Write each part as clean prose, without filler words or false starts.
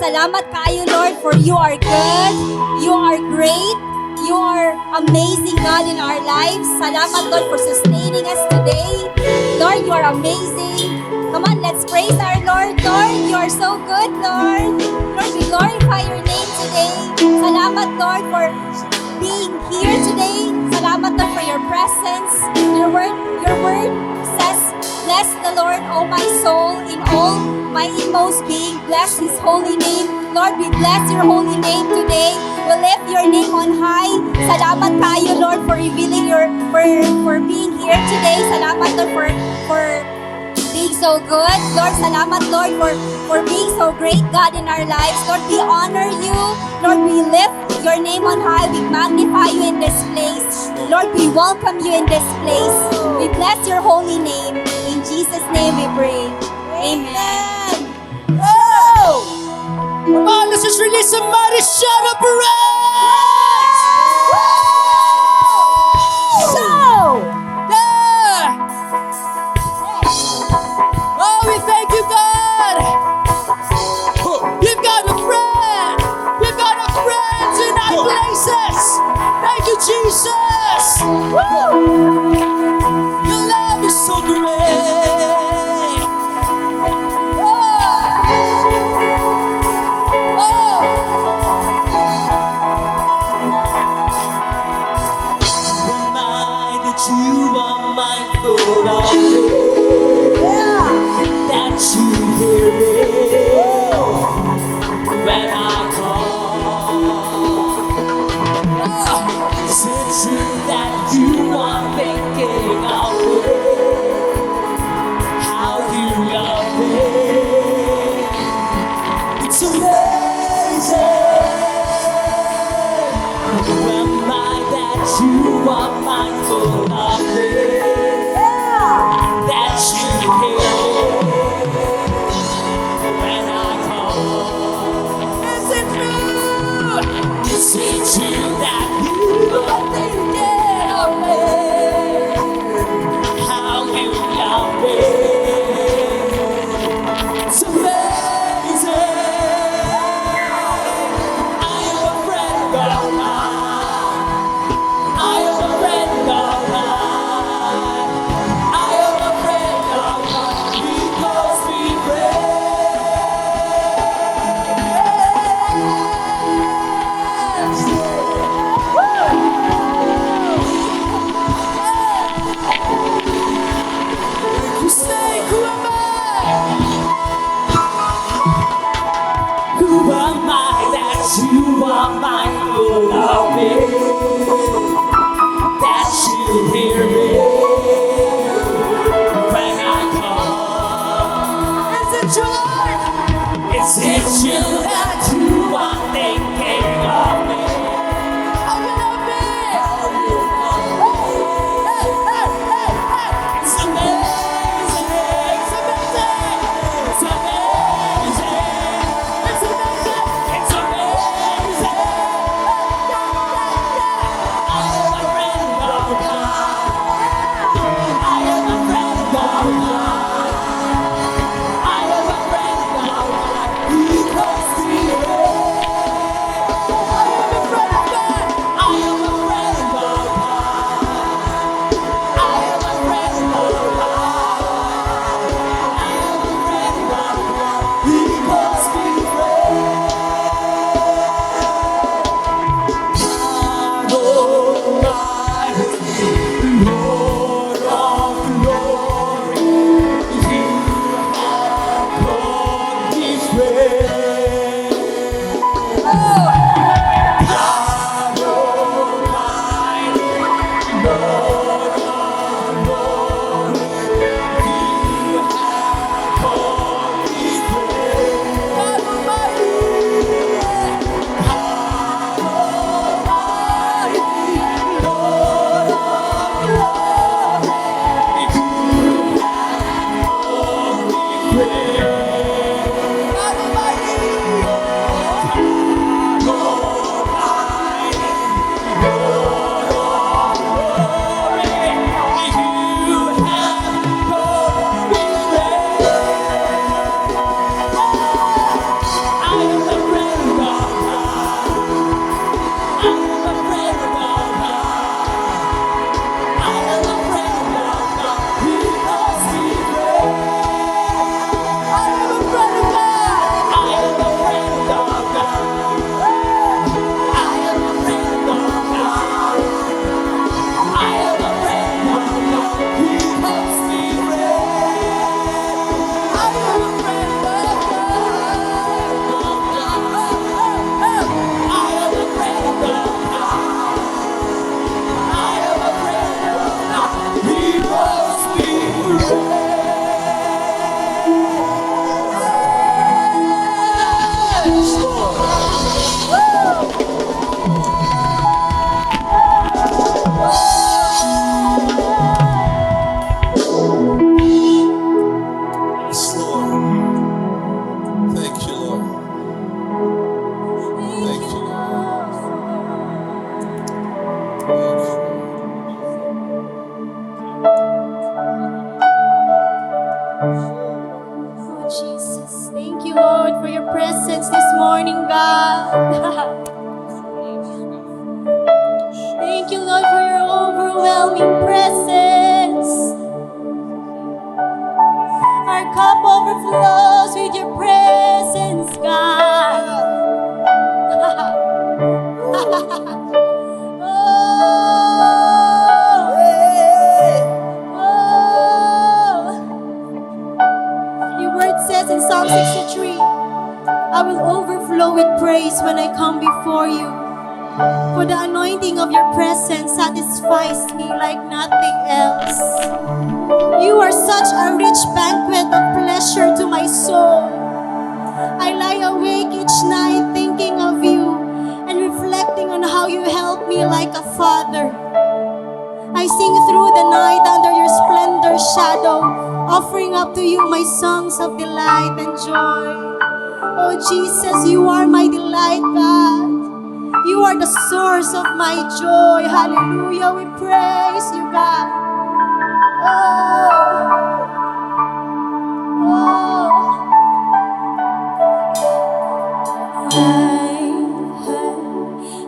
Salamat kayo, Lord, for you are good, you are great, you are amazing, God, in our lives. Salamat, Lord, for sustaining us today. Lord, you are amazing. Come on, let's praise our Lord. Lord, you are so good, Lord. Lord, we glorify your name today. Salamat, Lord, for being here today. Salamat, Lord, for your presence. Your word says, bless the Lord, O my soul, in all my inmost being. Bless His holy name. Lord, we bless your holy name today. We lift your name on high. Salamat kayo, Lord, for revealing for being here today. Salamat, Lord, for being so good. Lord, salamat, Lord, for being so great, God, in our lives. Lord, we honor you. Lord, we lift your name on high. We magnify you in this place. Lord, we welcome you in this place. We bless your holy name. In Jesus' name we pray. Amen. Oh! Come on, let's just release some mighty shout of praise! So, Yeah! Oh, we thank you, God! You've got a friend! You've got a friend in high places! Thank you, Jesus! Woo! Your love is so great! Reminded you are mindful of me, that you hear me when I call. Is it true that you are thinking of me, how you love me? It's amazing. Remind that you are mindful of me, that you hear me when I call. Is it true? Is it true that you are thinking of me, how you love me? It's amazing. I am a friend of mine. I am a friend of mine. I am a friend of mine because we You say, who am I? Who am I that you are mindful of me? That you hear me when I call. Is it true? Is it true that you are thinking of me? How you love me? Hey, hey, hey, hey. It's amazing. It's amazing. It's amazing. It's amazing. It's amazing. cup overflows with your presence, God. Your word says in Psalm 63, I will overflow with praise when I come before you. For the anointing of your presence satisfies me like nothing else. You are such a rich banquet of pleasure to my soul. I lie awake each night thinking of you and reflecting on how you help me like a father. I sing through the night under your splendor shadow, offering up to you my songs of delight and joy. Oh Jesus, you are my delight, God. You are the source of my joy. Hallelujah, we praise you, God. I've heard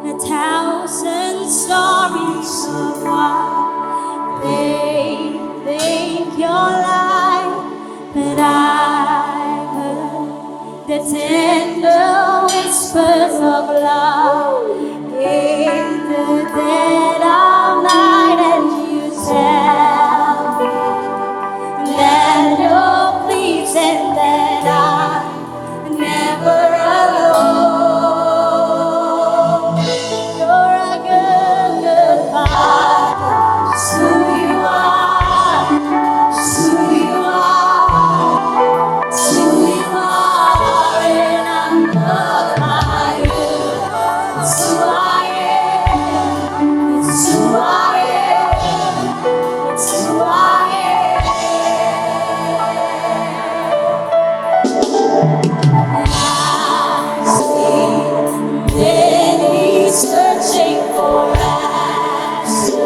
1,000 stories of what they think you're like, but I've heard the tender whispers of love in the dead of night, and you tell me that you're pleased and that I'm never alone. You're a good, good Father. It's who you are. It's who you are. It's who you are, and I'm loved by you. It's who I am. It's who I am. It's who I am. Many searching for answers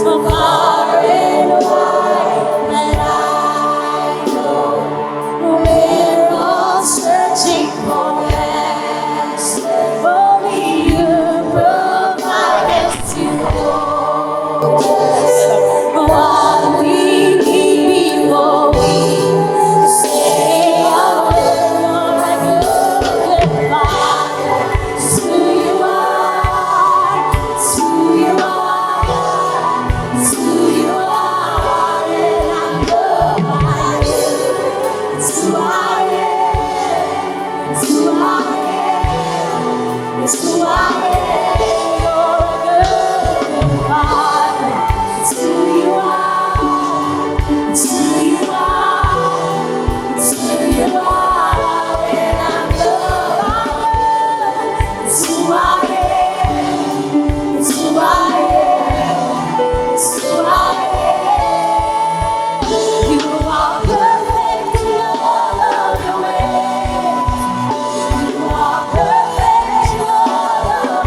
from far and wide, but I know we're all searching for answers. Only you provide us to know what we need before we say a word. You're a good, good Father. It's who you are. It's who you are. It's who you are, and I'm loved by you. It's who I am. It's who I am. It's who I am. You're a good, good Father. It's who you are. It's who you are. It's who you are, and I'm loved by you. It's who I am. It's who I am. It's who I am. You are perfect in all of your ways. You are perfect in all of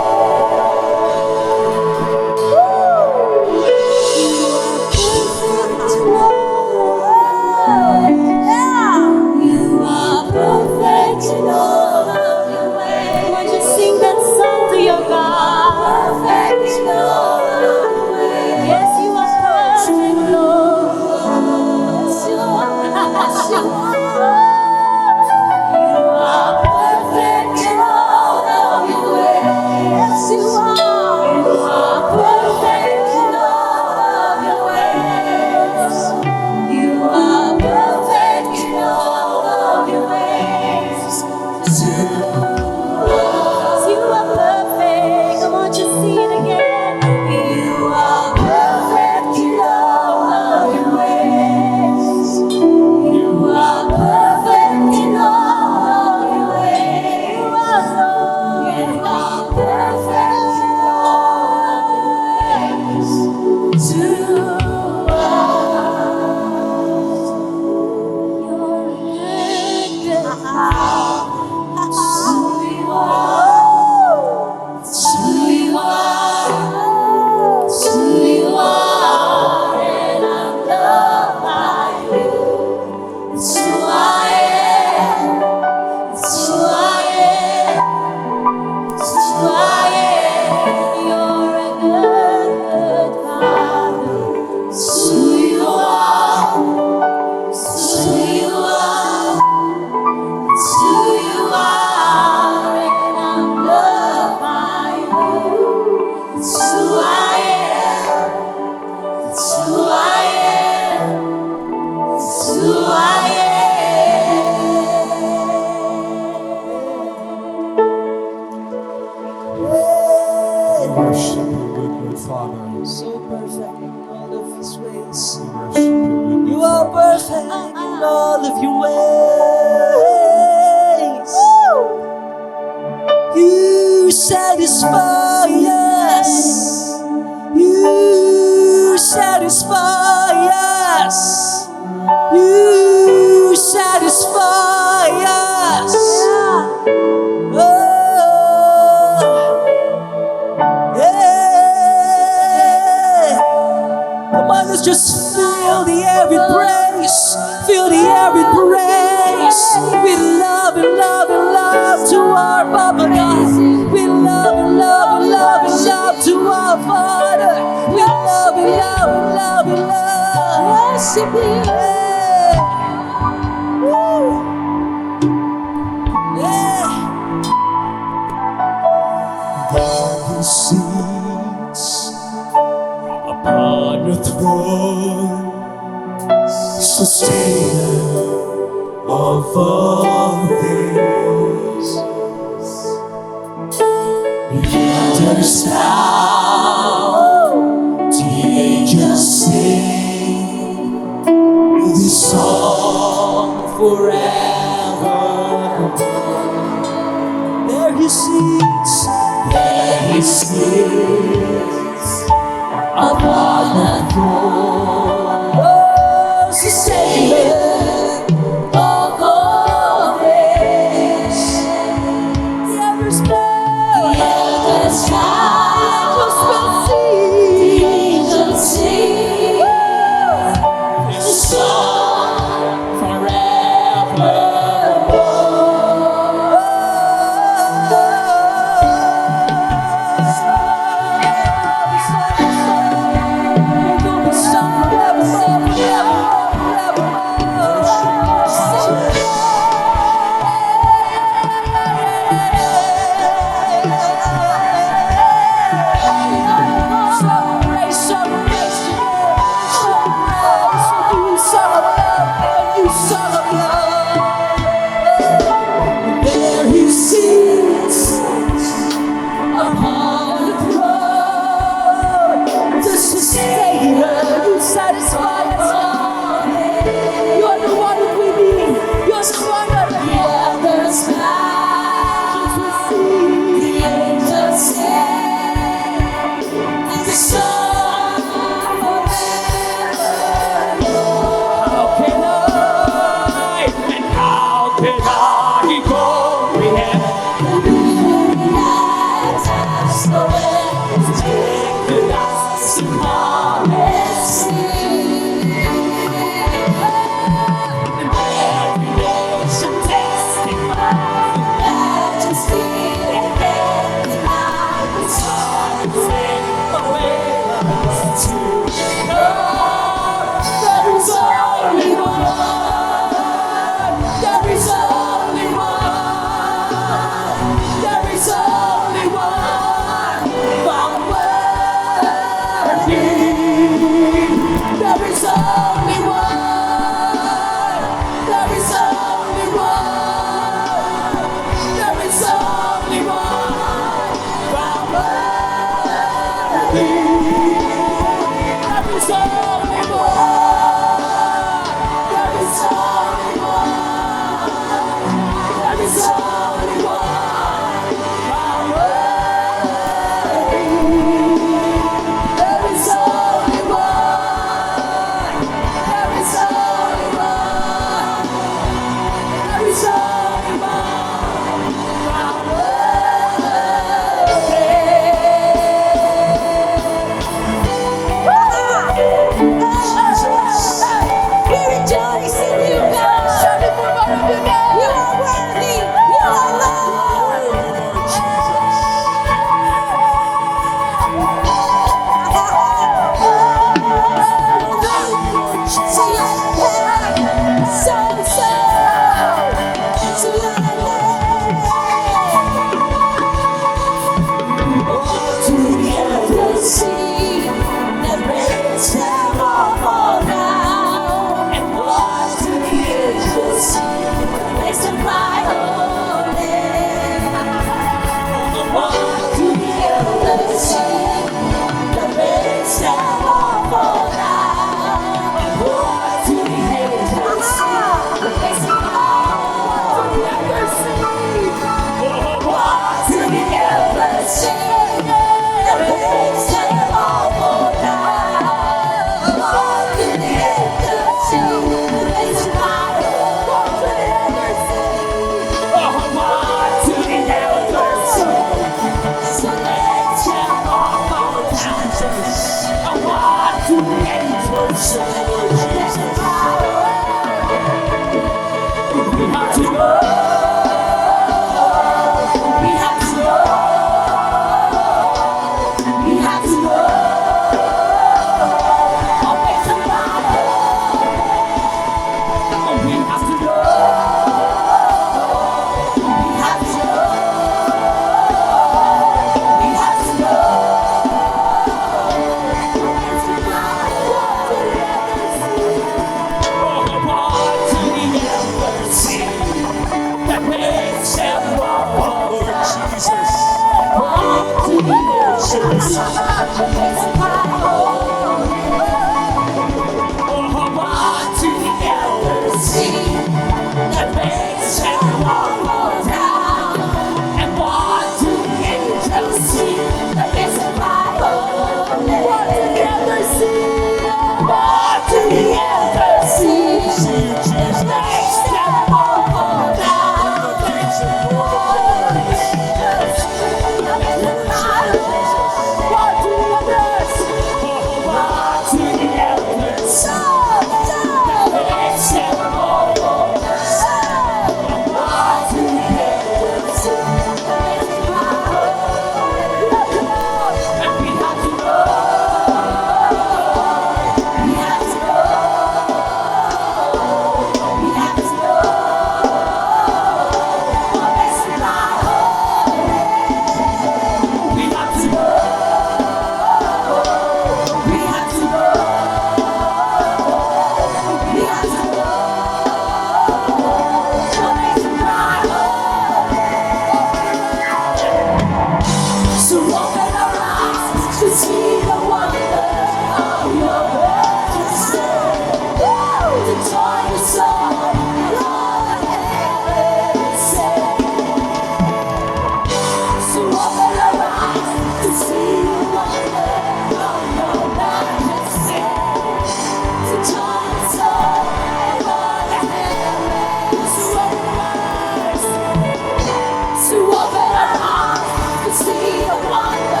To open our eyes to see the wonder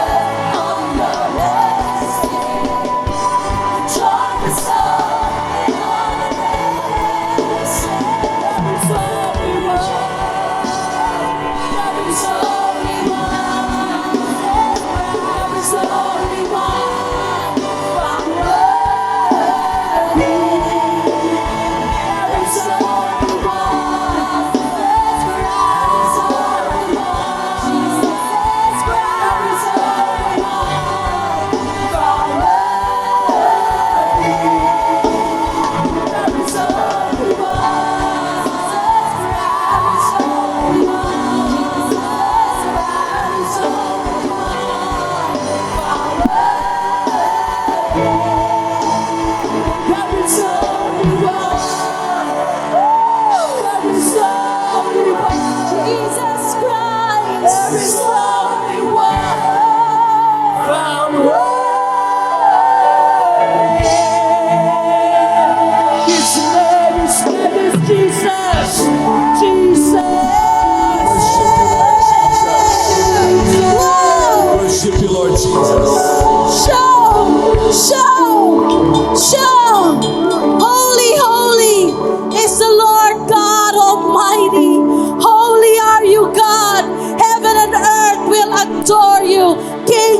of your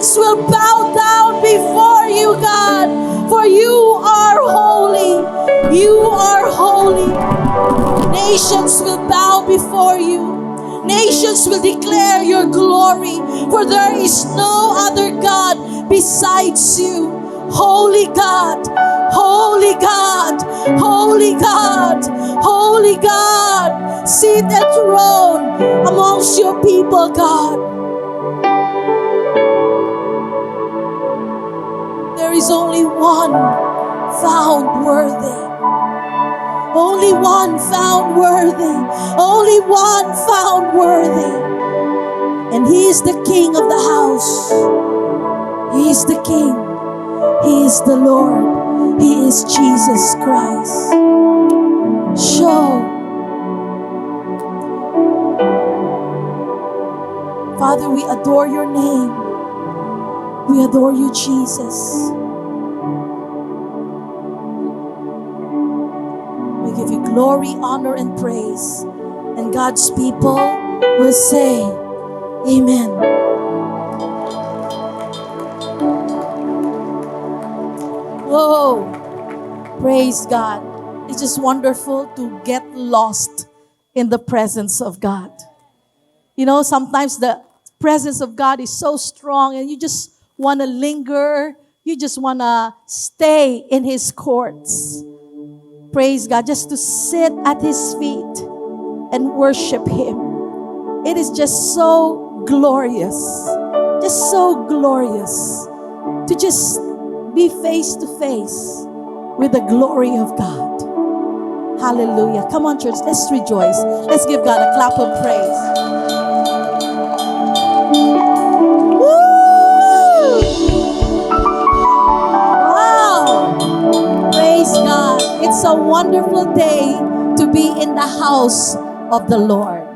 kings will bow down before you, God, for you are holy. You are holy. Nations will bow before you. Nations will declare your glory, for there is no other God besides you. Holy God, holy God, holy God, holy God, sit enthroned amongst your people, God. There is only one found worthy. Only one found worthy. Only one found worthy. And He is the King of the house. He is the King. He is the Lord. He is Jesus Christ. Show. Father, we adore your name. We adore you, Jesus. We give you glory, honor, and praise. And God's people will say, Amen. Whoa! Praise God. It's just wonderful to get lost in the presence of God. You know, sometimes the presence of God is so strong and you just want to linger. You just want to stay in His courts. Praise God, just to sit at His feet and worship Him. It is just so glorious. Just so glorious to just be face to face with the glory of God. Hallelujah. Come on, church, let's rejoice. Let's give God a clap of praise. Woo! Wow! Praise God. It's a wonderful day to be in the house of the Lord.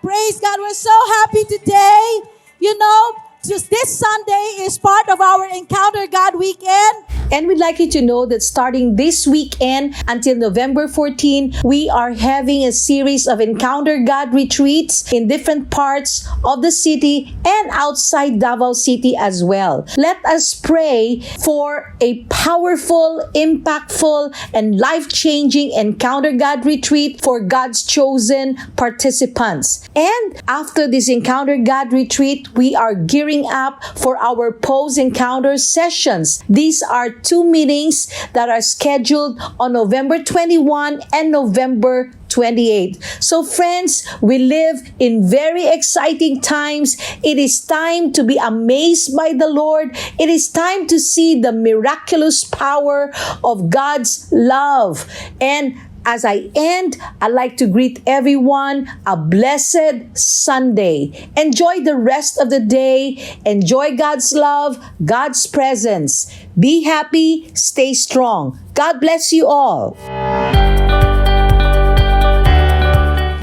Praise God. We're so happy today. You know, just this Sunday is part of our Encounter God weekend. And we'd like you to know that starting this weekend until November 14, we are having a series of Encounter God retreats in different parts of the city and outside Davao City as well. Let us pray for a powerful, impactful, and life-changing Encounter God retreat for God's chosen participants. And after this Encounter God retreat, we are gearing up for our post-encounter sessions. These are 2 meetings that are scheduled on November 21 and November 28. So friends, we live in very exciting times. It is time to be amazed by the Lord. It is time to see the miraculous power of God's love. And as I end, I'd like to greet everyone a blessed Sunday. Enjoy the rest of the day. Enjoy God's love, God's presence. Be happy, stay strong. God bless you all.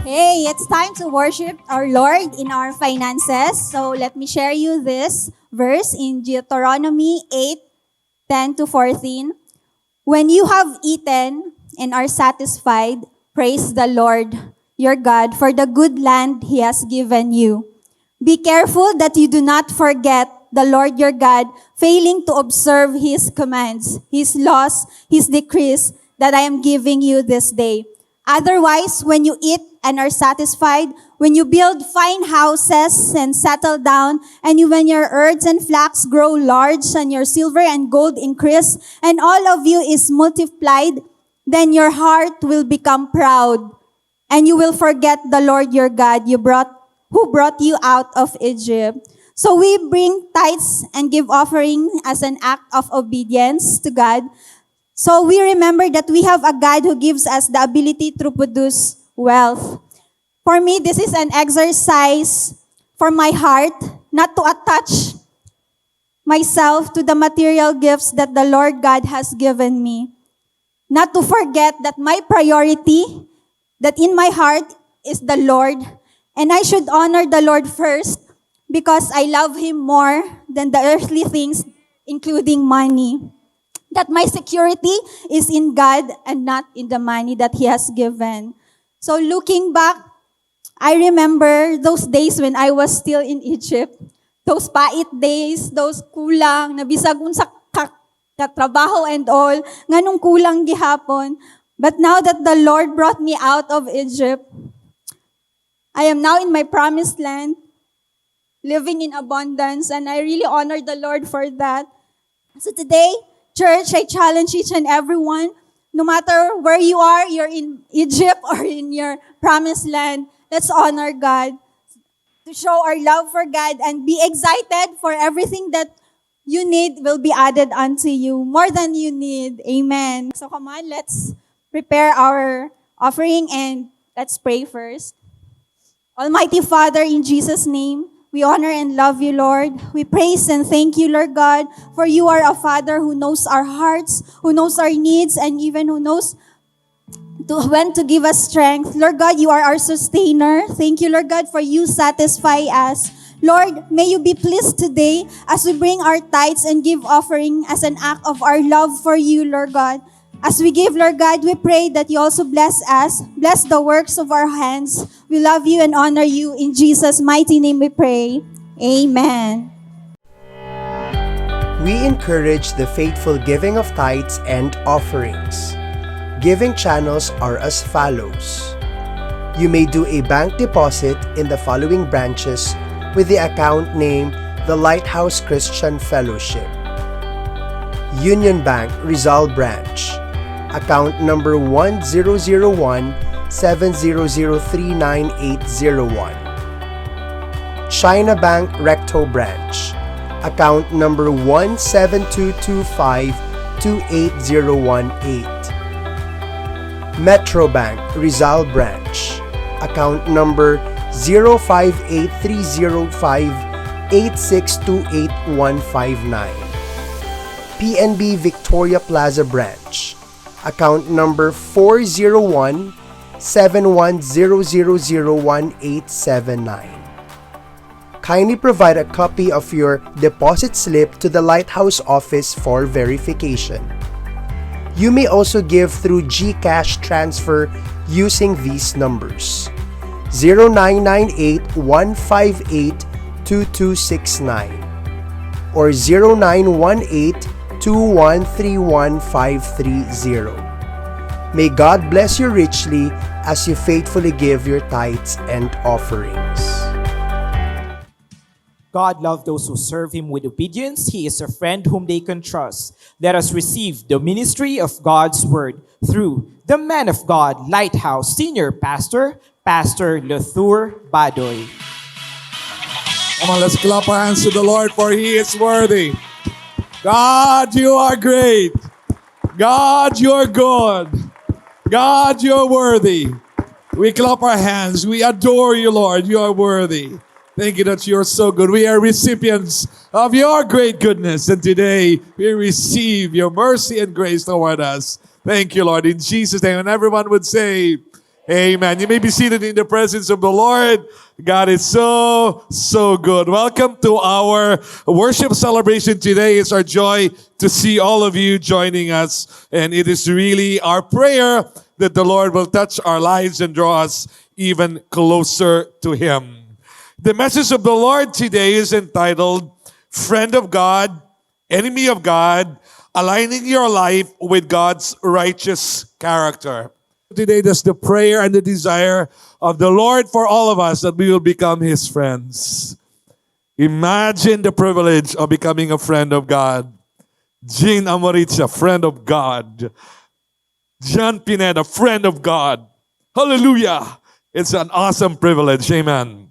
Hey, it's time to worship our Lord in our finances. So let me share you this verse in Deuteronomy 8:10-14. When you have eaten and are satisfied, praise the Lord your God for the good land He has given you. Be careful that you do not forget the Lord your God, failing to observe His commands, His laws, His decrees that I am giving you this day. Otherwise, when you eat and are satisfied, when you build fine houses and settle down, and when your herds and flocks grow large, and your silver and gold increase, and all of you is multiplied, then your heart will become proud, and you will forget the Lord your God who brought you out of Egypt. So we bring tithes and give offering as an act of obedience to God. So we remember that we have a God who gives us the ability to produce wealth. For me, this is an exercise for my heart, not to attach myself to the material gifts that the Lord God has given me. Not to forget that my priority, that in my heart is the Lord, and I should honor the Lord first because I love Him more than the earthly things, including money. That my security is in God and not in the money that He has given. So looking back, I remember those days when I was still in Egypt. those pait days, those kulang, nabisag unsa katrabaho and all, nganong kulang gihapon. But now that the Lord brought me out of Egypt, I am now in my promised land, living in abundance, and I really honor the Lord for that. So today, church, I challenge each and everyone, no matter where you are, you're in Egypt or in your promised land, let's honor God, to show our love for God and be excited for everything that you need will be added unto you, more than you need. Amen. So come on, let's prepare our offering and let's pray first. Almighty Father, in Jesus' name, we honor and love you, Lord. We praise and thank you, Lord God, for you are a Father who knows our hearts, who knows our needs, and even who knows when to give us strength. Lord God, you are our sustainer. Thank you, Lord God, for you satisfy us. Lord, may you be pleased today as we bring our tithes and give offering as an act of our love for you, Lord God. As we give, Lord God, we pray that you also bless us, bless the works of our hands. We love you and honor you. In Jesus' mighty name we pray. Amen. We encourage the faithful giving of tithes and offerings. Giving channels are as follows. You may do a bank deposit in the following branches with the account name The Lighthouse Christian Fellowship. Union Bank, Rizal Branch. Account number 1001-70039-801. China Bank, Recto Branch. Account number 17225-28018. Metro Bank, Rizal Branch. Account number 0583058628159. PNB Victoria Plaza Branch. Account number 401-710001879. Kindly provide a copy of your deposit slip to the Lighthouse office for verification. You may also give through GCash transfer using these numbers: 0998-158-2269 or 0918-2131530. May God bless you richly as you faithfully give your tithes and offerings. God loves those who serve Him with obedience. He is a friend whom they can trust. Let us receive the ministry of God's Word through the man of God, Lighthouse Senior Pastor, Pastor Lethur Badoy. Come on, let's clap our hands to the Lord, for He is worthy. God, you are great. God, you're good. God, you're worthy. We clap our hands. We adore you, Lord. You are worthy. Thank you that you're so good. We are recipients of your great goodness. And today we receive your mercy and grace toward us. Thank you, Lord. In Jesus' name. And everyone would say, amen. You may be seated in the presence of the Lord. God is so, so good. Welcome to our worship celebration today. It's our joy to see all of you joining us. And it is really our prayer that the Lord will touch our lives and draw us even closer to Him. The message of the Lord today is entitled, Friend of God, Enemy of God, Aligning Your Life with God's Righteous Character. Today, that's the prayer and the desire of the Lord for all of us, that we will become His friends. Imagine the privilege of becoming a friend of God. Jean Amoricha, friend of God. John Pineda, friend of God. Hallelujah. It's an awesome privilege. Amen.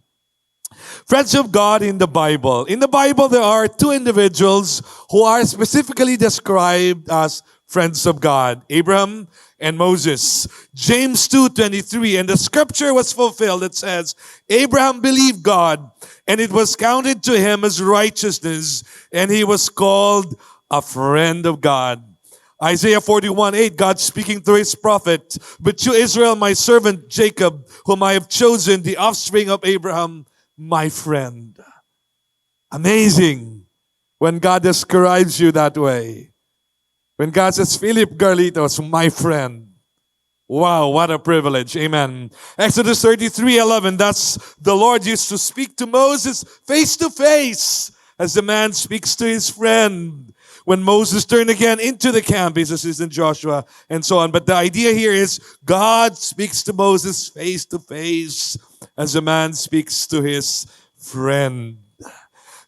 Friends of God in the Bible. In the Bible, there are two individuals who are specifically described as friends of God, Abraham and Moses. James 2:23, and the scripture was fulfilled. It says, Abraham believed God, and it was counted to him as righteousness, and he was called a friend of God. Isaiah 41:8, God speaking through His prophet, but you, Israel, my servant Jacob, whom I have chosen, the offspring of Abraham, my friend. Amazing when God describes you that way. When God says, Philip Garlitos, my friend. Wow, what a privilege. Amen. Exodus 33:11. That's the Lord used to speak to Moses face to face as the man speaks to his friend. When Moses turned again into the camp, this is in Joshua and so on. But the idea here is God speaks to Moses face to face as a man speaks to his friend.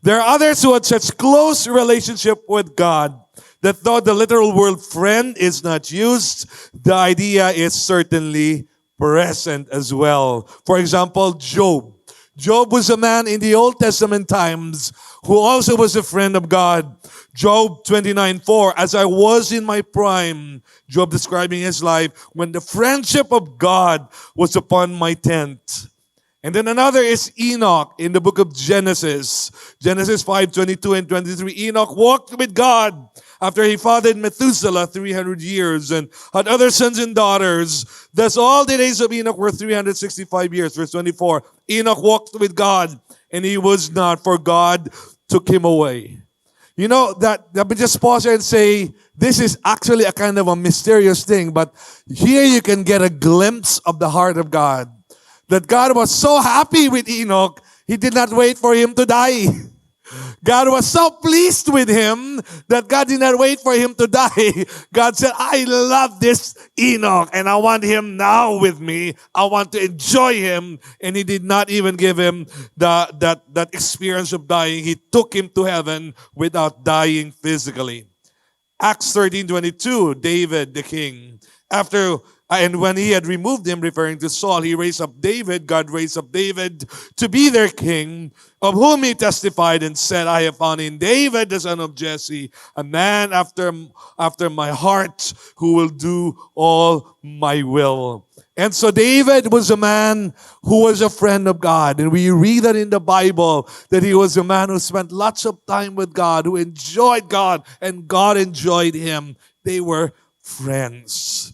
There are others who had such close relationship with God that though the literal word friend is not used, the idea is certainly present as well. For example, Job. Job was a man in the Old Testament times who also was a friend of God. Job 29:4, as I was in my prime, Job describing his life, when the friendship of God was upon my tent. And then another is Enoch in the book of Genesis. Genesis 5:22 and 23. Enoch walked with God after he fathered Methuselah 300 years and had other sons and daughters. Thus all the days of Enoch were 365 years. Verse 24. Enoch walked with God and he was not, for God took him away. You know, let me just pause here and say, this is actually a kind of a mysterious thing, but here you can get a glimpse of the heart of God. That God was so happy with Enoch, He did not wait for him to die. God was so pleased with him that God did not wait for him to die. God said, I love this Enoch and I want him now with me. I want to enjoy him. And He did not even give him that experience of dying. He took him to heaven without dying physically. Acts 13:22, David the king. And when he had removed him, referring to Saul, he raised up David. God raised up David to be their king, of whom he testified and said, I have found in David, the son of Jesse, a man after my heart who will do all my will. And so David was a man who was a friend of God. And we read that in the Bible, that he was a man who spent lots of time with God, who enjoyed God, and God enjoyed him. They were friends.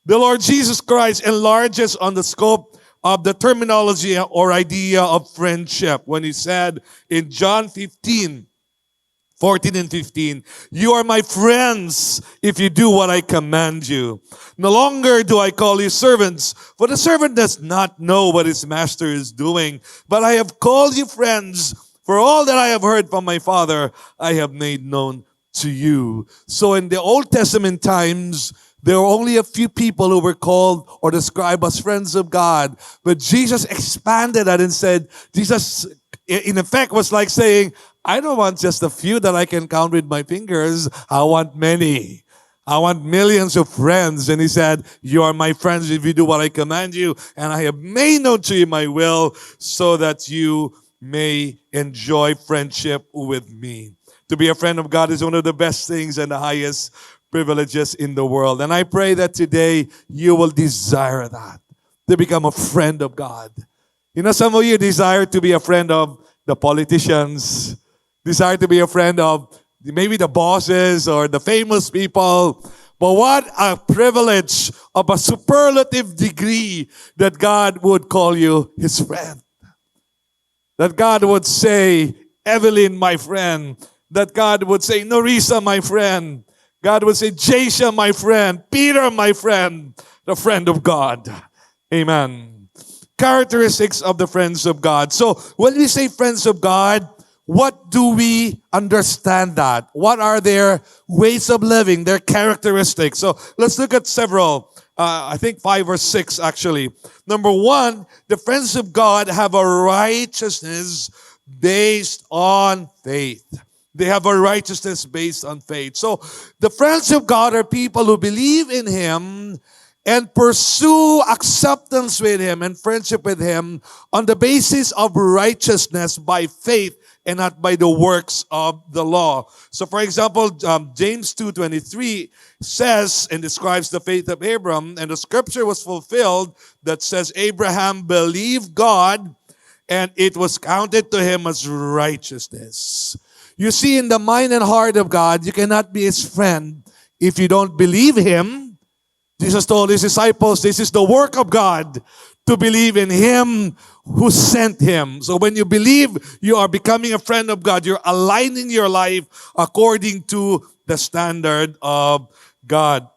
The Lord Jesus Christ enlarges on the scope of the terminology or idea of friendship when He said in John 15:14 and 15, you are my friends if you do what I command you. No longer do I call you servants, for the servant does not know what his master is doing. But I have called you friends, for all that I have heard from my Father, I have made known to you. So in the Old Testament times, there were only a few people who were called or described as friends of God. But Jesus expanded that and said, Jesus, in effect, was like saying, I don't want just a few that I can count with my fingers. I want many. I want millions of friends. And He said, you are my friends if you do what I command you. And I have made known to you my will so that you may enjoy friendship with me. To be a friend of God is one of the best things and the highest privileges in the world. And I pray that today you will desire that, to become a friend of God. You know, some of you desire to be a friend of the politicians, desire to be a friend of maybe the bosses or the famous people. But what a privilege of a superlative degree that God would call you His friend. That God would say, Evelyn, my friend. That God would say, Norisa, my friend. God would say, Jasha, my friend. Peter, my friend. The friend of God. Amen. Characteristics of the friends of God. So when we say friends of God, what do we understand that? What are their ways of living, their characteristics? So let's look at several, I think 5 or 6 actually. Number 1, the friends of God have a righteousness based on faith. They have a righteousness based on faith. So the friends of God are people who believe in Him and pursue acceptance with Him and friendship with Him on the basis of righteousness by faith and not by the works of the law. So for example, James 2:23 says and describes the faith of Abraham, and the scripture was fulfilled that says Abraham believed God and it was counted to him as righteousness. You see, in the mind and heart of God, you cannot be His friend if you don't believe Him. Jesus told His disciples, this is the work of God, to believe in Him who sent Him. So when you believe, you are becoming a friend of God. You're aligning your life according to the standard of God.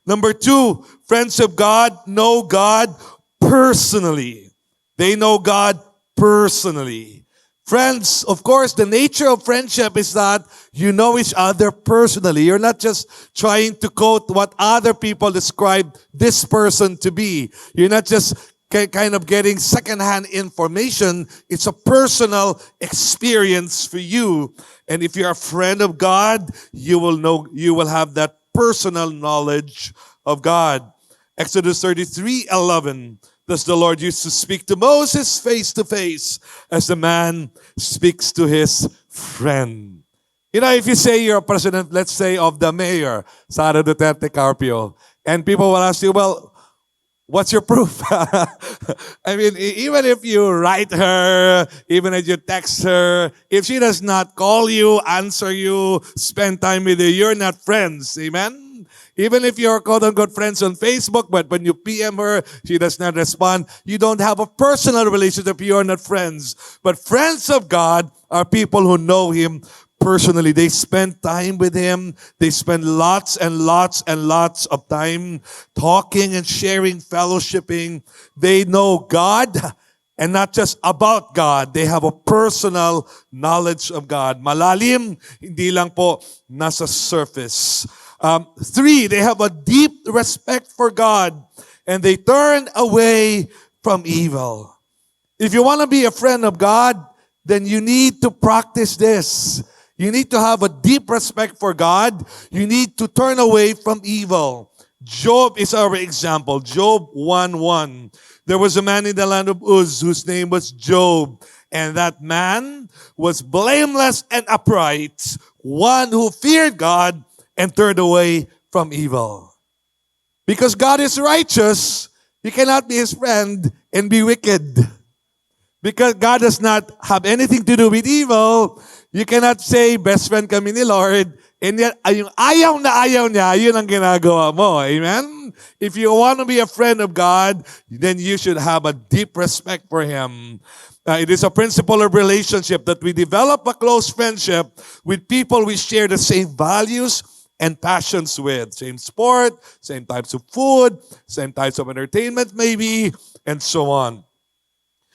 Number 2, friends of God know God personally. They know God personally. Friends, of course, the nature of friendship is that you know each other personally. You're not just trying to quote what other people describe this person to be. You're not just kind of getting secondhand information. It's a personal experience for you. And if you're a friend of God, you will have that personal knowledge of God. Exodus 33:11. Thus the Lord used to speak to Moses face to face as a man speaks to his friend. You know, if you say you're a president, let's say of the mayor, Sara Duterte Carpio, and people will ask you, well, what's your proof? I mean, even if you write her, even if you text her, if she does not call you, answer you, spend time with you, you're not friends. Amen? Even if you're quote-unquote friends on Facebook, but when you PM her, she does not respond, you don't have a personal relationship, you're not friends. But friends of God are people who know Him personally. They spend time with Him. They spend lots and lots and lots of time talking and sharing, fellowshipping. They know God and not just about God. They have a personal knowledge of God. Malalim, hindi lang po nasa surface. 3, they have a deep respect for God and they turn away from evil. If you want to be a friend of God, then you need to practice this. You need to have a deep respect for God. You need to turn away from evil. Job is our example. Job 1:1. There was a man in the land of Uz whose name was Job. And that man was blameless and upright, one who feared God and turned away from evil. Because God is righteous, you cannot be His friend and be wicked. Because God does not have anything to do with evil, you cannot say, best friend kami ni Lord, and yet, yung ayaw na ayaw niya, yun ang ginagawa mo. Amen? If you want to be a friend of God, then you should have a deep respect for Him. It is a principle of relationship that we develop a close friendship with people we share the same values and passions with. Same sport, same types of food, same types of entertainment maybe, and so on.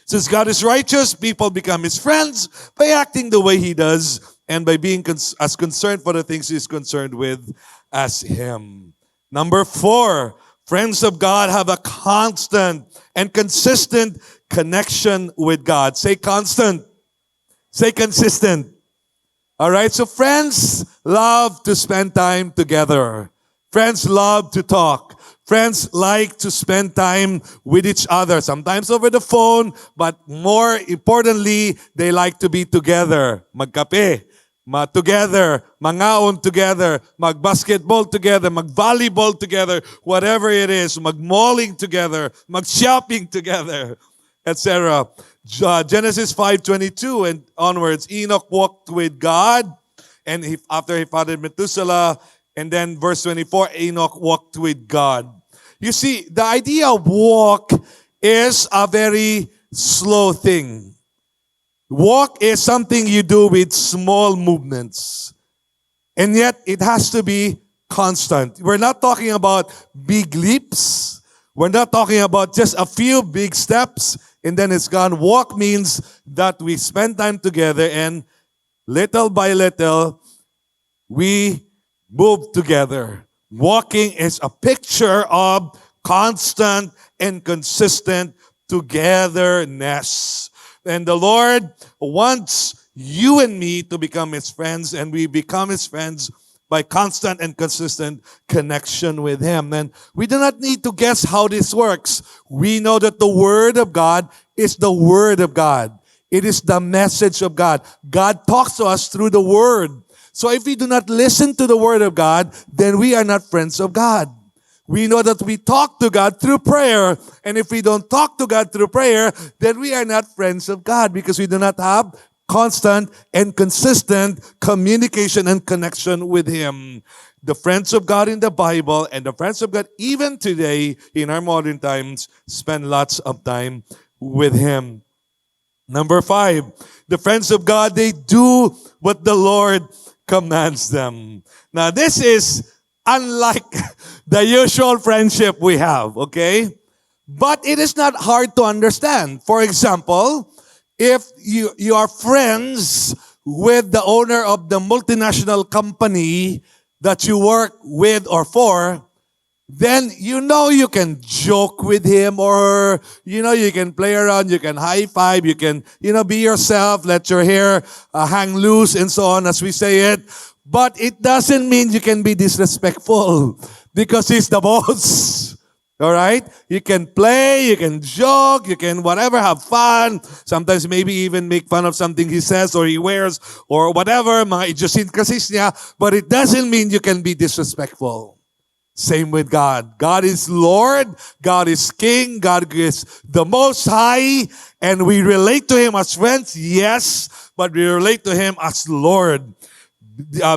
Since God is righteous, people become His friends by acting the way He does and by being as concerned for the things He's concerned with as Him. Number 4, friends of God have a constant and consistent connection with God. Say constant. Say consistent. All right, so friends love to spend time together. Friends love to talk. Friends like to spend time with each other, sometimes over the phone, but more importantly, they like to be together. Magkape, together, mangaon together, mag-basketball together, mag-volleyball together, whatever it is, mag-malling together, mag-shopping together, etc. Genesis 5:22 and onwards, Enoch walked with God, and after he fathered Methuselah, and then verse 24, Enoch walked with God. You see, the idea of walk is a very slow thing. Walk is something you do with small movements. And yet, it has to be constant. We're not talking about big leaps. We're not talking about just a few big steps and then it's gone. Walk means that we spend time together and little by little, we move together. Walking is a picture of constant and consistent togetherness. And the Lord wants you and me to become His friends, and we become His friends by constant and consistent connection with Him. And we do not need to guess how this works. We know that the Word of God is the Word of God. It is the message of God. God talks to us through the Word. So if we do not listen to the Word of God, then we are not friends of God. We know that we talk to God through prayer. And if we don't talk to God through prayer, then we are not friends of God because we do not have constant and consistent communication and connection with Him. The friends of God in the Bible and the friends of God even today in our modern times spend lots of time with Him. Number 5, the friends of God, they do what the Lord commands them. Now this is unlike the usual friendship we have, okay? But it is not hard to understand. For example, if you are friends with the owner of the multinational company that you work with or for, then you know you can joke with him, or you can play around, you can high five, you can be yourself, let your hair hang loose and so on, as we say it. But it doesn't mean you can be disrespectful because he's the boss. All right? You can play, you can joke, you can whatever, have fun. Sometimes maybe even make fun of something he says or he wears or whatever, mga idiosyncrasies niya. But it doesn't mean you can be disrespectful. Same with God. God is Lord. God is King. God is the Most High. And we relate to Him as friends, yes, but we relate to Him as Lord.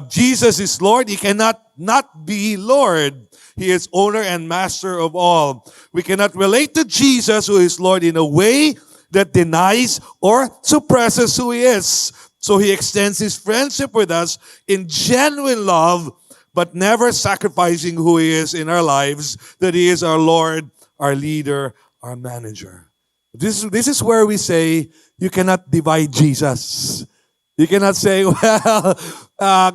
Jesus is Lord. He cannot not be Lord. He is owner and master of all. We cannot relate to Jesus, who is Lord, in a way that denies or suppresses who He is. So He extends His friendship with us in genuine love, but never sacrificing who He is in our lives, that He is our Lord, our leader, our manager. This is where we say, you cannot divide Jesus. You cannot say, well,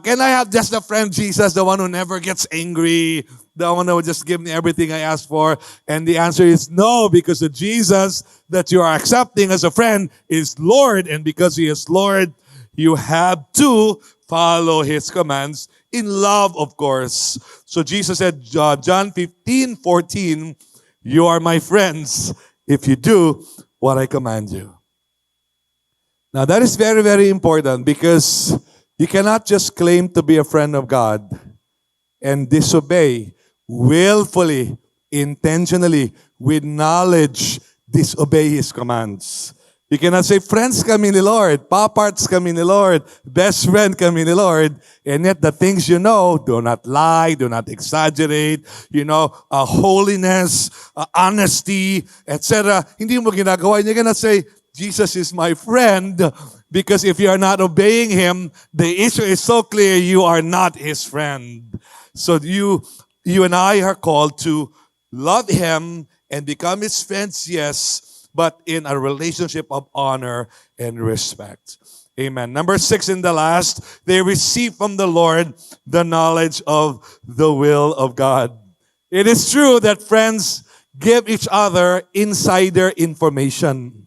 can I have just a friend Jesus, the one who never gets angry, the one who will just give me everything I ask for? And the answer is no, because the Jesus that you are accepting as a friend is Lord. And because He is Lord, you have to follow His commands in love, of course. So Jesus said, John 15:14, you are my friends if you do what I command you. Now that is very, very important, because you cannot just claim to be a friend of God and disobey willfully, intentionally, with knowledge, disobey His commands. You cannot say, friends kami ni Lord, paparts kami ni Lord, best friend kami ni Lord, and yet the things you know, do not lie, do not exaggerate, holiness, honesty, etc. Hindi mo ginagawa. You cannot say, Jesus is my friend, because if you are not obeying Him, the issue is so clear, you are not His friend. So you and I are called to love Him and become His friends, yes, but in a relationship of honor and respect. Amen. Number 6 and the last, they receive from the Lord the knowledge of the will of God. It is true that friends give each other insider information.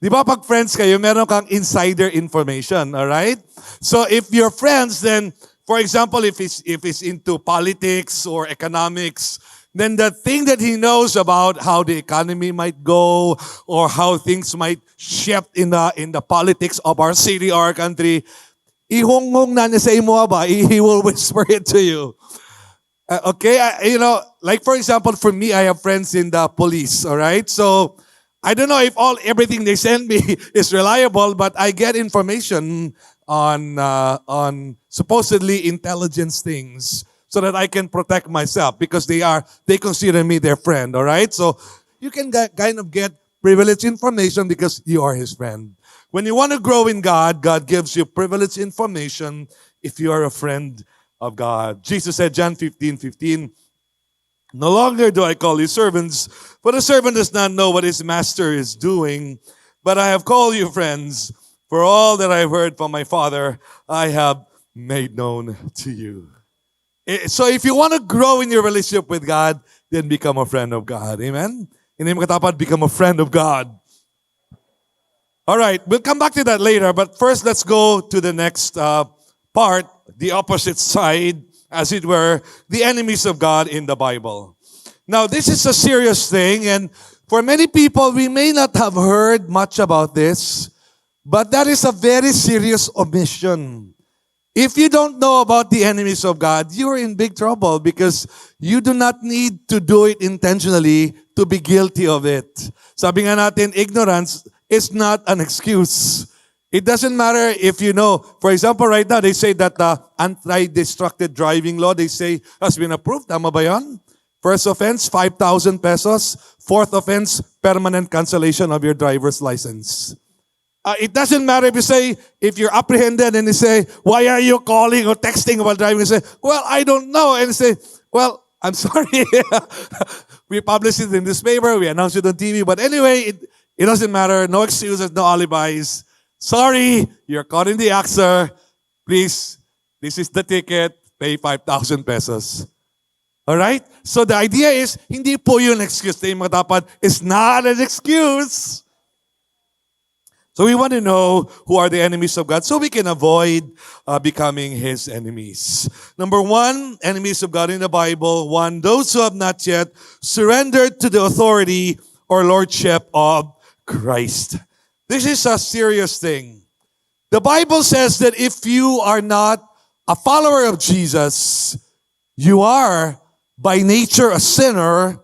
Di ba pag friends kayo, meron kang insider information, all right? So if you're friends, then, for example, if he's into politics or economics, then the thing that he knows about how the economy might go or how things might shift in the politics of our city or our country, ihonghong na niya sa imo ba, he will whisper it to you. Okay, like for example, for me, I have friends in the police, all right? So I don't know if everything they send me is reliable, but I get information on supposedly intelligence things so that I can protect myself, because they consider me their friend, all right? So you can kind of get privileged information because you are His friend. When you want to grow in God, God gives you privileged information if you are a friend of God. Jesus said, John 15:15, no longer do I call you servants, for the servant does not know what his master is doing, but I have called you friends, for all that I have heard from my Father, I have made known to you. So if you want to grow in your relationship with God, then become a friend of God. Amen? Hindi mo katapat, become a friend of God. All right, we'll come back to that later, but first let's go to the next part, the opposite side, as it were, the enemies of God in the Bible. Now, this is a serious thing, and for many people, we may not have heard much about this, but that is a very serious omission. If you don't know about the enemies of God, you're in big trouble, because you do not need to do it intentionally to be guilty of it. Sabi nga natin, ignorance is not an excuse. It doesn't matter if you know. For example, right now, they say that the anti-distracted driving law, they say, has been approved. Tama ba yan? First offense, 5,000 pesos. Fourth offense, permanent cancellation of your driver's license. it doesn't matter if you're apprehended and you say, why are you calling or texting while driving? You say, well, I don't know. And you say, well, I'm sorry. We publish it in this paper. We announce it on TV. But anyway, it doesn't matter. No excuses, no alibis. Sorry, you're caught in the act, sir. Please, this is the ticket. Pay 5,000 pesos. All right? So the idea is, hindi po yun excuse. Mga dapat, it's not an excuse. So we want to know who are the enemies of God so we can avoid becoming His enemies. Number one, enemies of God in the Bible. One, those who have not yet surrendered to the authority or lordship of Christ. This is a serious thing. The Bible says that if you are not a follower of Jesus, you are by nature a sinner,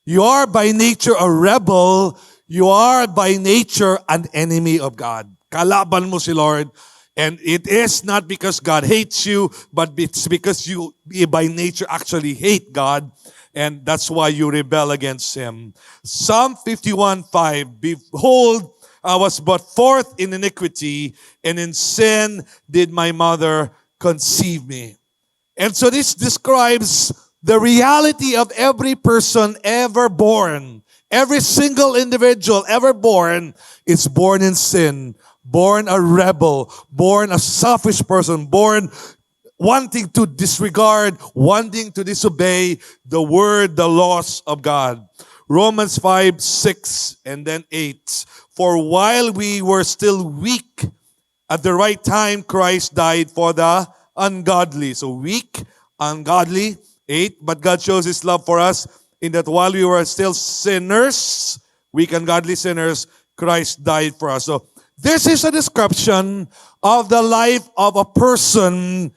you are by nature a rebel, you are by nature an enemy of God. Kalaban mo si Lord. And it is not because God hates you, but it's because you by nature actually hate God. And that's why you rebel against Him. Psalm 51:5, behold, I was brought forth in iniquity, and in sin did my mother conceive me. And so this describes the reality of every person ever born. Every single individual ever born is born in sin, born a rebel, born a selfish person, born wanting to disregard, wanting to disobey the word, the laws of God. Romans 5:6 and then 8. For while we were still weak, at the right time Christ died for the ungodly. So weak, ungodly. 8. But God shows His love for us in that while we were still sinners, weak, ungodly sinners, Christ died for us. So this is a description of the life of a person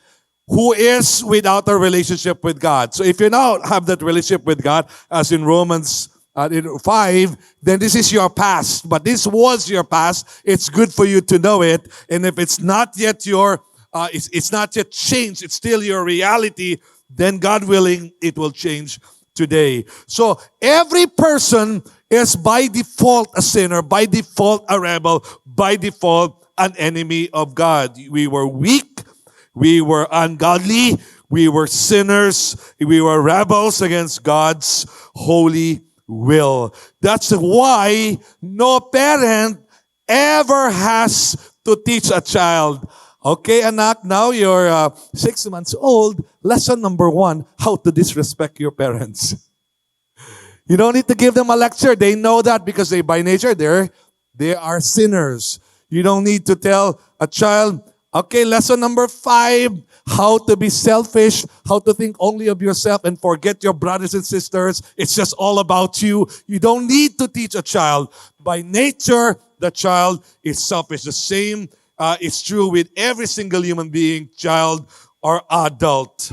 who is without a relationship with God. So if you now have that relationship with God, as in Romans 5, then this is your past. But this was your past. It's good for you to know it. And if it's not yet it's not yet changed, it's still your reality, then God willing, it will change today. So every person is by default a sinner, by default a rebel, by default an enemy of God. We were weak, we were ungodly, we were sinners, we were rebels against God's holy will. That's why no parent ever has to teach a child, okay, anak, now you're 6 months old. Lesson number 1, how to disrespect your parents. You don't need to give them a lecture. They know that because by nature, they are sinners. You don't need to tell a child, okay, lesson number 5, how to be selfish, how to think only of yourself and forget your brothers and sisters. It's just all about you. You don't need to teach a child. By nature, the child is selfish. The same is true with every single human being, child or adult.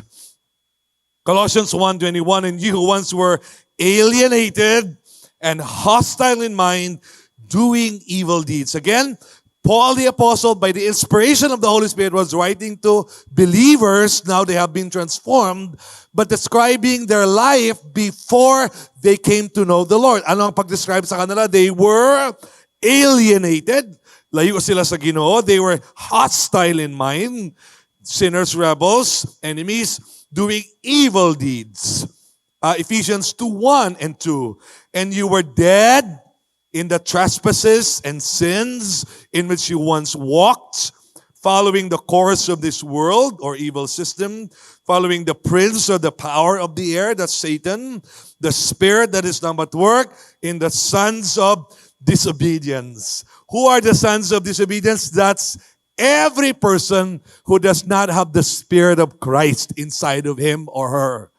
Colossians 1:21, and you who once were alienated and hostile in mind, doing evil deeds. Again, Paul the Apostle, by the inspiration of the Holy Spirit, was writing to believers. Now they have been transformed, but describing their life before they came to know the Lord. Ano ang pag-describe sa kanila? They were alienated. Layo sila sa Ginoo. They were hostile in mind. Sinners, rebels, enemies, doing evil deeds. Ephesians 2:1 and 2. And you were dead in the trespasses and sins in which you once walked, following the course of this world or evil system, following the prince of the power of the air, that's Satan, the spirit that is now at work in the sons of disobedience. Who are the sons of disobedience? That's every person who does not have the Spirit of Christ inside of him or her.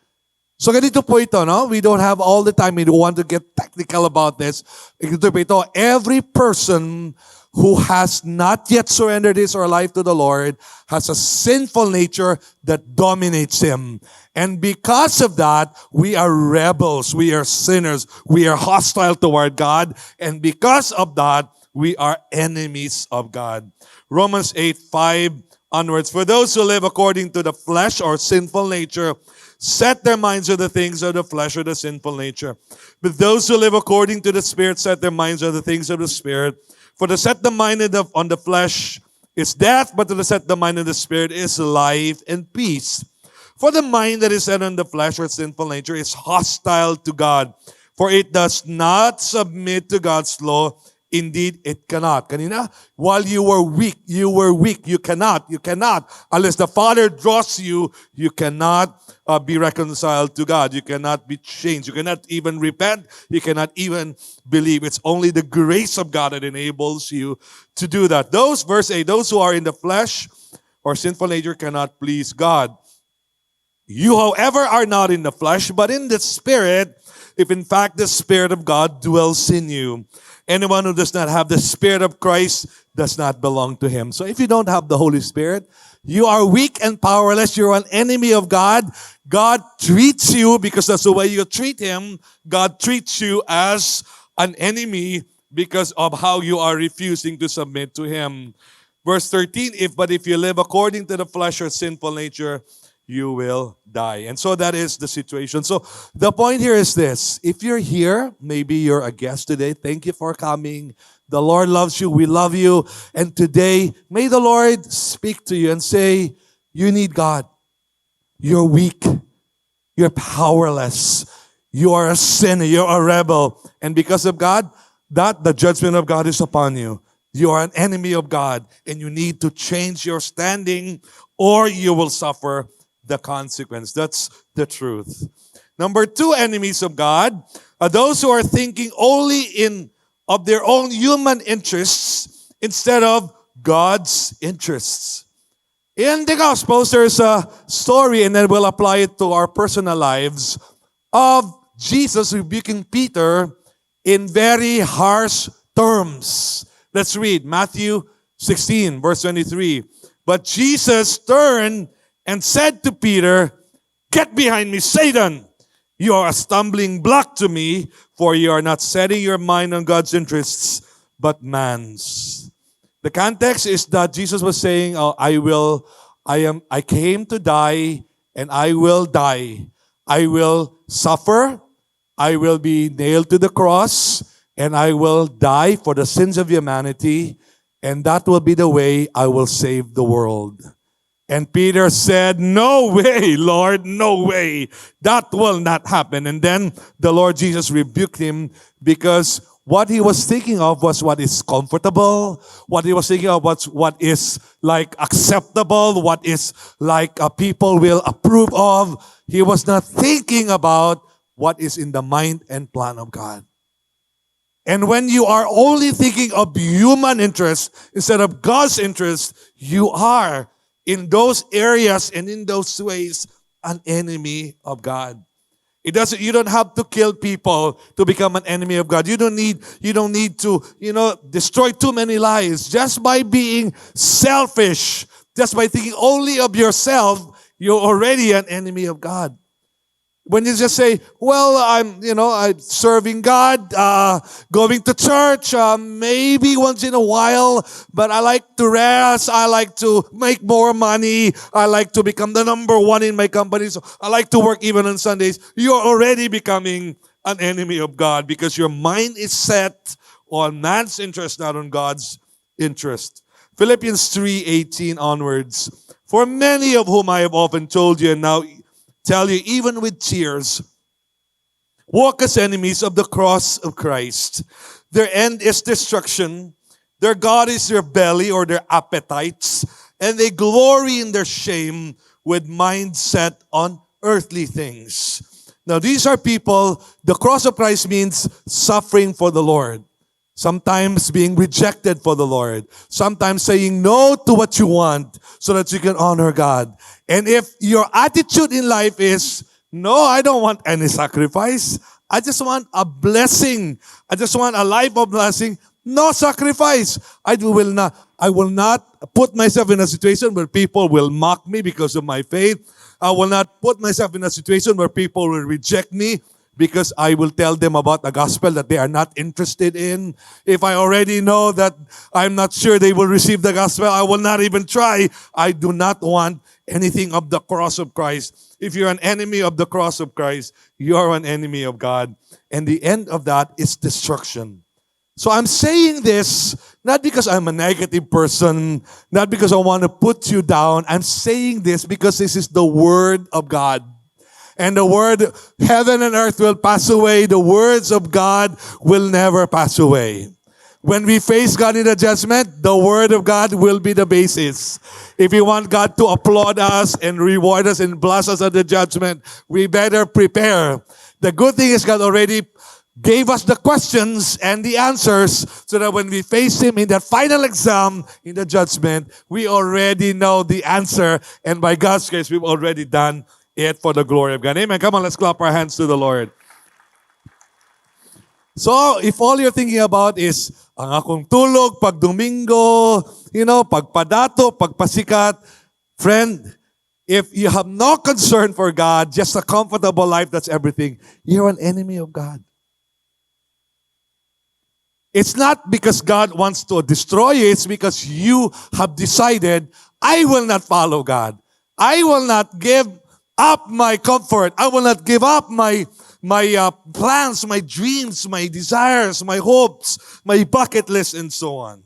So ganito po ito, no? We don't have all the time. We don't want to get technical about this. Ganito po ito, every person who has not yet surrendered his or her life to the Lord has a sinful nature that dominates him. And because of that, we are rebels, we are sinners, we are hostile toward God, and because of that, we are enemies of God. Romans 8:5 onwards. For those who live according to the flesh or sinful nature, set their minds on the things of the flesh or the sinful nature. But those who live according to the Spirit, set their minds on the things of the Spirit. For to set the mind on the flesh is death, but to set the mind on the spirit is life and peace. For the mind that is set on the flesh or sinful nature is hostile to God, for it does not submit to God's law. Indeed, it cannot. Kanina, while you were weak. You cannot. Unless the Father draws you, you cannot be reconciled to God. You cannot be changed. You cannot even repent. You cannot even believe. It's only the grace of God that enables you to do that. Verse 8, those who are in the flesh or sinful nature cannot please God. You, however, are not in the flesh, but in the Spirit, if in fact the Spirit of God dwells in you. Anyone who does not have the Spirit of Christ does not belong to Him. So if you don't have the Holy Spirit, you are weak and powerless. You're an enemy of God. God treats you, because that's the way you treat Him. God treats you as an enemy because of how you are refusing to submit to Him. Verse 13, but if you live according to the flesh or sinful nature, you will die. And so that is the situation. So the point here is this. If you're here, maybe you're a guest today. Thank you for coming. The Lord loves you. We love you. And today, may the Lord speak to you and say, you need God. You're weak. You're powerless. You are a sinner. You're a rebel. And because of God, the judgment of God is upon you. You are an enemy of God. And you need to change your standing, or you will suffer the consequence. That's the truth. Number 2, enemies of God are those who are thinking only of their own human interests instead of God's interests. In the Gospels, there's a story, and then we'll apply it to our personal lives, of Jesus rebuking Peter in very harsh terms. Let's read Matthew 16, verse 23. But Jesus turned and said to Peter, "Get behind me, Satan! You are a stumbling block to me, for you are not setting your mind on God's interests, but man's." The context is that Jesus was saying, I came to die, and I will die. I will suffer. I will be nailed to the cross, and I will die for the sins of humanity, and that will be the way I will save the world. And Peter said, "No way, Lord, no way. That will not happen." And then the Lord Jesus rebuked him, because what he was thinking of was what is comfortable. What he was thinking of was what is like acceptable, what is like people will approve of. He was not thinking about what is in the mind and plan of God. And when you are only thinking of human interest instead of God's interest, you are in those areas and in those ways an enemy of God. You don't have to kill people to become an enemy of God. You don't need to, destroy too many lives. Just by being selfish, just by thinking only of yourself, you're already an enemy of God. When you just say, well, I'm serving God, going to church, maybe once in a while, but I like to rest, I like to make more money, I like to become the number one in my company, so I like to work even on Sundays. You're already becoming an enemy of God, because your mind is set on man's interest, not on God's interest. Philippians 3:18 onwards. For many of whom I have often told you, and now tell you even with tears, walk as enemies of the cross of Christ. Their end is destruction. Their God is their belly, or their appetites, and they glory in their shame with mind set on earthly things. Now these are people, the cross of Christ means suffering for the Lord. Sometimes being rejected for the Lord. Sometimes saying no to what you want so that you can honor God. And if your attitude in life is, no, I don't want any sacrifice. I just want a blessing. I just want a life of blessing. No sacrifice. I will not put myself in a situation where people will mock me because of my faith. I will not put myself in a situation where people will reject me because I will tell them about a gospel that they are not interested in. If I already know that I'm not sure they will receive the gospel, I will not even try. I do not want anything of the cross of Christ. If you're an enemy of the cross of Christ, you are an enemy of God. And the end of that is destruction. So I'm saying this Not because I'm a negative person, not because I want to put you down. I'm saying this because this is the Word of God. And the word, heaven and earth will pass away. The words of God will never pass away. When we face God in the judgment, the word of God will be the basis. If you want God to applaud us and reward us and bless us at the judgment, we better prepare. The good thing is God already gave us the questions and the answers so that when we face Him in that final exam, in the judgment, we already know the answer. And by God's grace, we've already done it for the glory of God. Amen. Come on, let's clap our hands to the Lord. So, if all you're thinking about is ang akong tulog pag Domingo, pagpadato, pagpasikat, friend, if you have no concern for God, just a comfortable life, that's everything, you're an enemy of God. It's not because God wants to destroy you, it's because you have decided, I will not follow God. I will not give up my comfort. I will not give up my plans, my dreams, my desires, my hopes, my bucket list, and so on.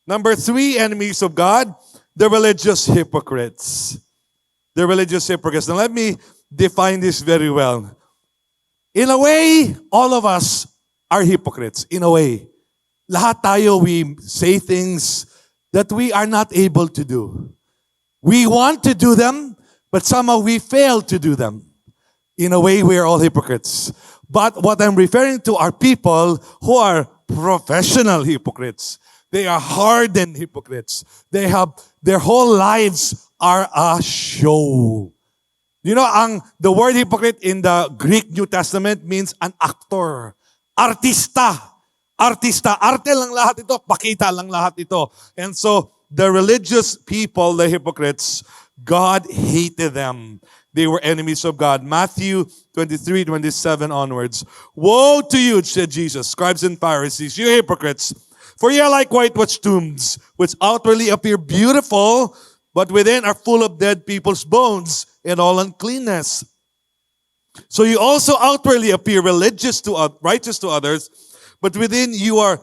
Number 3, enemies of God, the religious hypocrites. The religious hypocrites. Now let me define this very well. In a way, all of us are hypocrites. In a way. Lahat tayo, we say things that we are not able to do. We want to do them, but somehow we fail to do them. In a way, we are all hypocrites. But what I'm referring to are people who are professional hypocrites. They are hardened hypocrites. They have, their whole lives are a show. The word hypocrite in the Greek New Testament means an actor. Artista. Artista. Arte lang lahat ito. Pakita lang lahat ito. And so, the religious people, the hypocrites, God hated them. They were enemies of God. Matthew 23:27 onwards. Woe to you, said Jesus, scribes and Pharisees, you hypocrites, for you are like whitewashed tombs, which outwardly appear beautiful, but within are full of dead people's bones and all uncleanness. So you also outwardly appear righteous to others, but within you are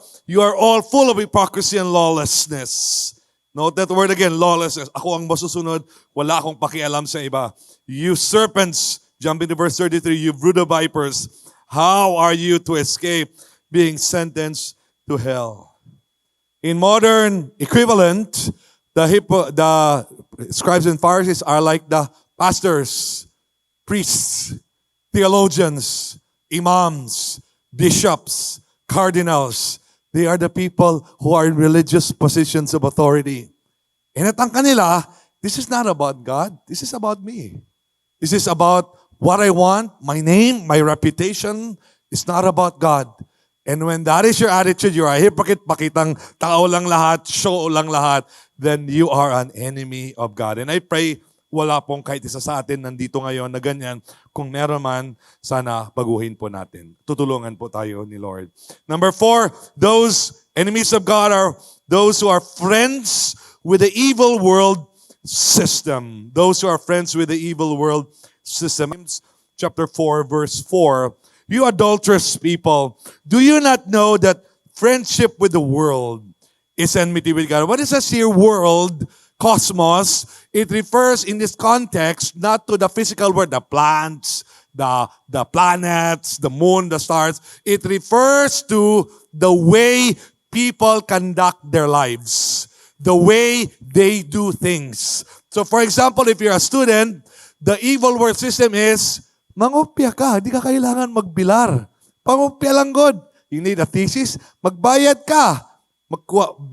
all full of hypocrisy and lawlessness. Note that word again, lawlessness. Ako ang masusunod, wala akong pakialam sa iba. You serpents, jumping to verse 33, you brood of vipers, how are you to escape being sentenced to hell? In modern equivalent, the scribes and Pharisees are like the pastors, priests, theologians, imams, bishops, cardinals. They are the people who are in religious positions of authority. And at ang kanila, this is not about God. This is about me. This is about what I want, my name, my reputation. It's not about God. And when that is your attitude, you're a hypocrite, pakitang tao lang lahat, show lang lahat, then you are an enemy of God. And I pray, wala pong kahit isa sa atin nandito ngayon na ganyan. Kung meron man, sana baguhin po natin. Tutulungan po tayo ni Lord. Number 4, those enemies of God are those who are friends with the evil world system. Those who are friends with the evil world system. Chapter 4, verse 4. You adulterous people, do you not know that friendship with the world is enmity with God? What is this here world? Cosmos, it refers in this context not to the physical world, the plants, the planets, the moon, the stars. It refers to the way people conduct their lives, the way they do things. So for example, if you're a student, the evil world system is, mangopya ka, di ka kailangan magbilar. Pangopya lang God. You need a thesis, magbayad ka.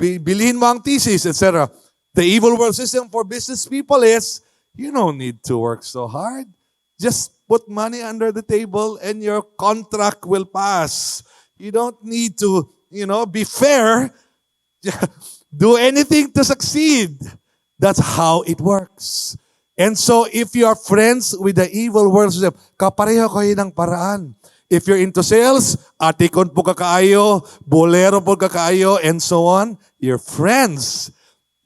Bilhin mo ang thesis, etc. The evil world system for business people is, you don't need to work so hard. Just put money under the table and your contract will pass. You don't need to, be fair. Do anything to succeed. That's how it works. And so if you are friends with the evil world system, kapareho kayo ng paraan. If you're into sales, atikon po kakaayo, bolero po kakaayo, and so on, you're friends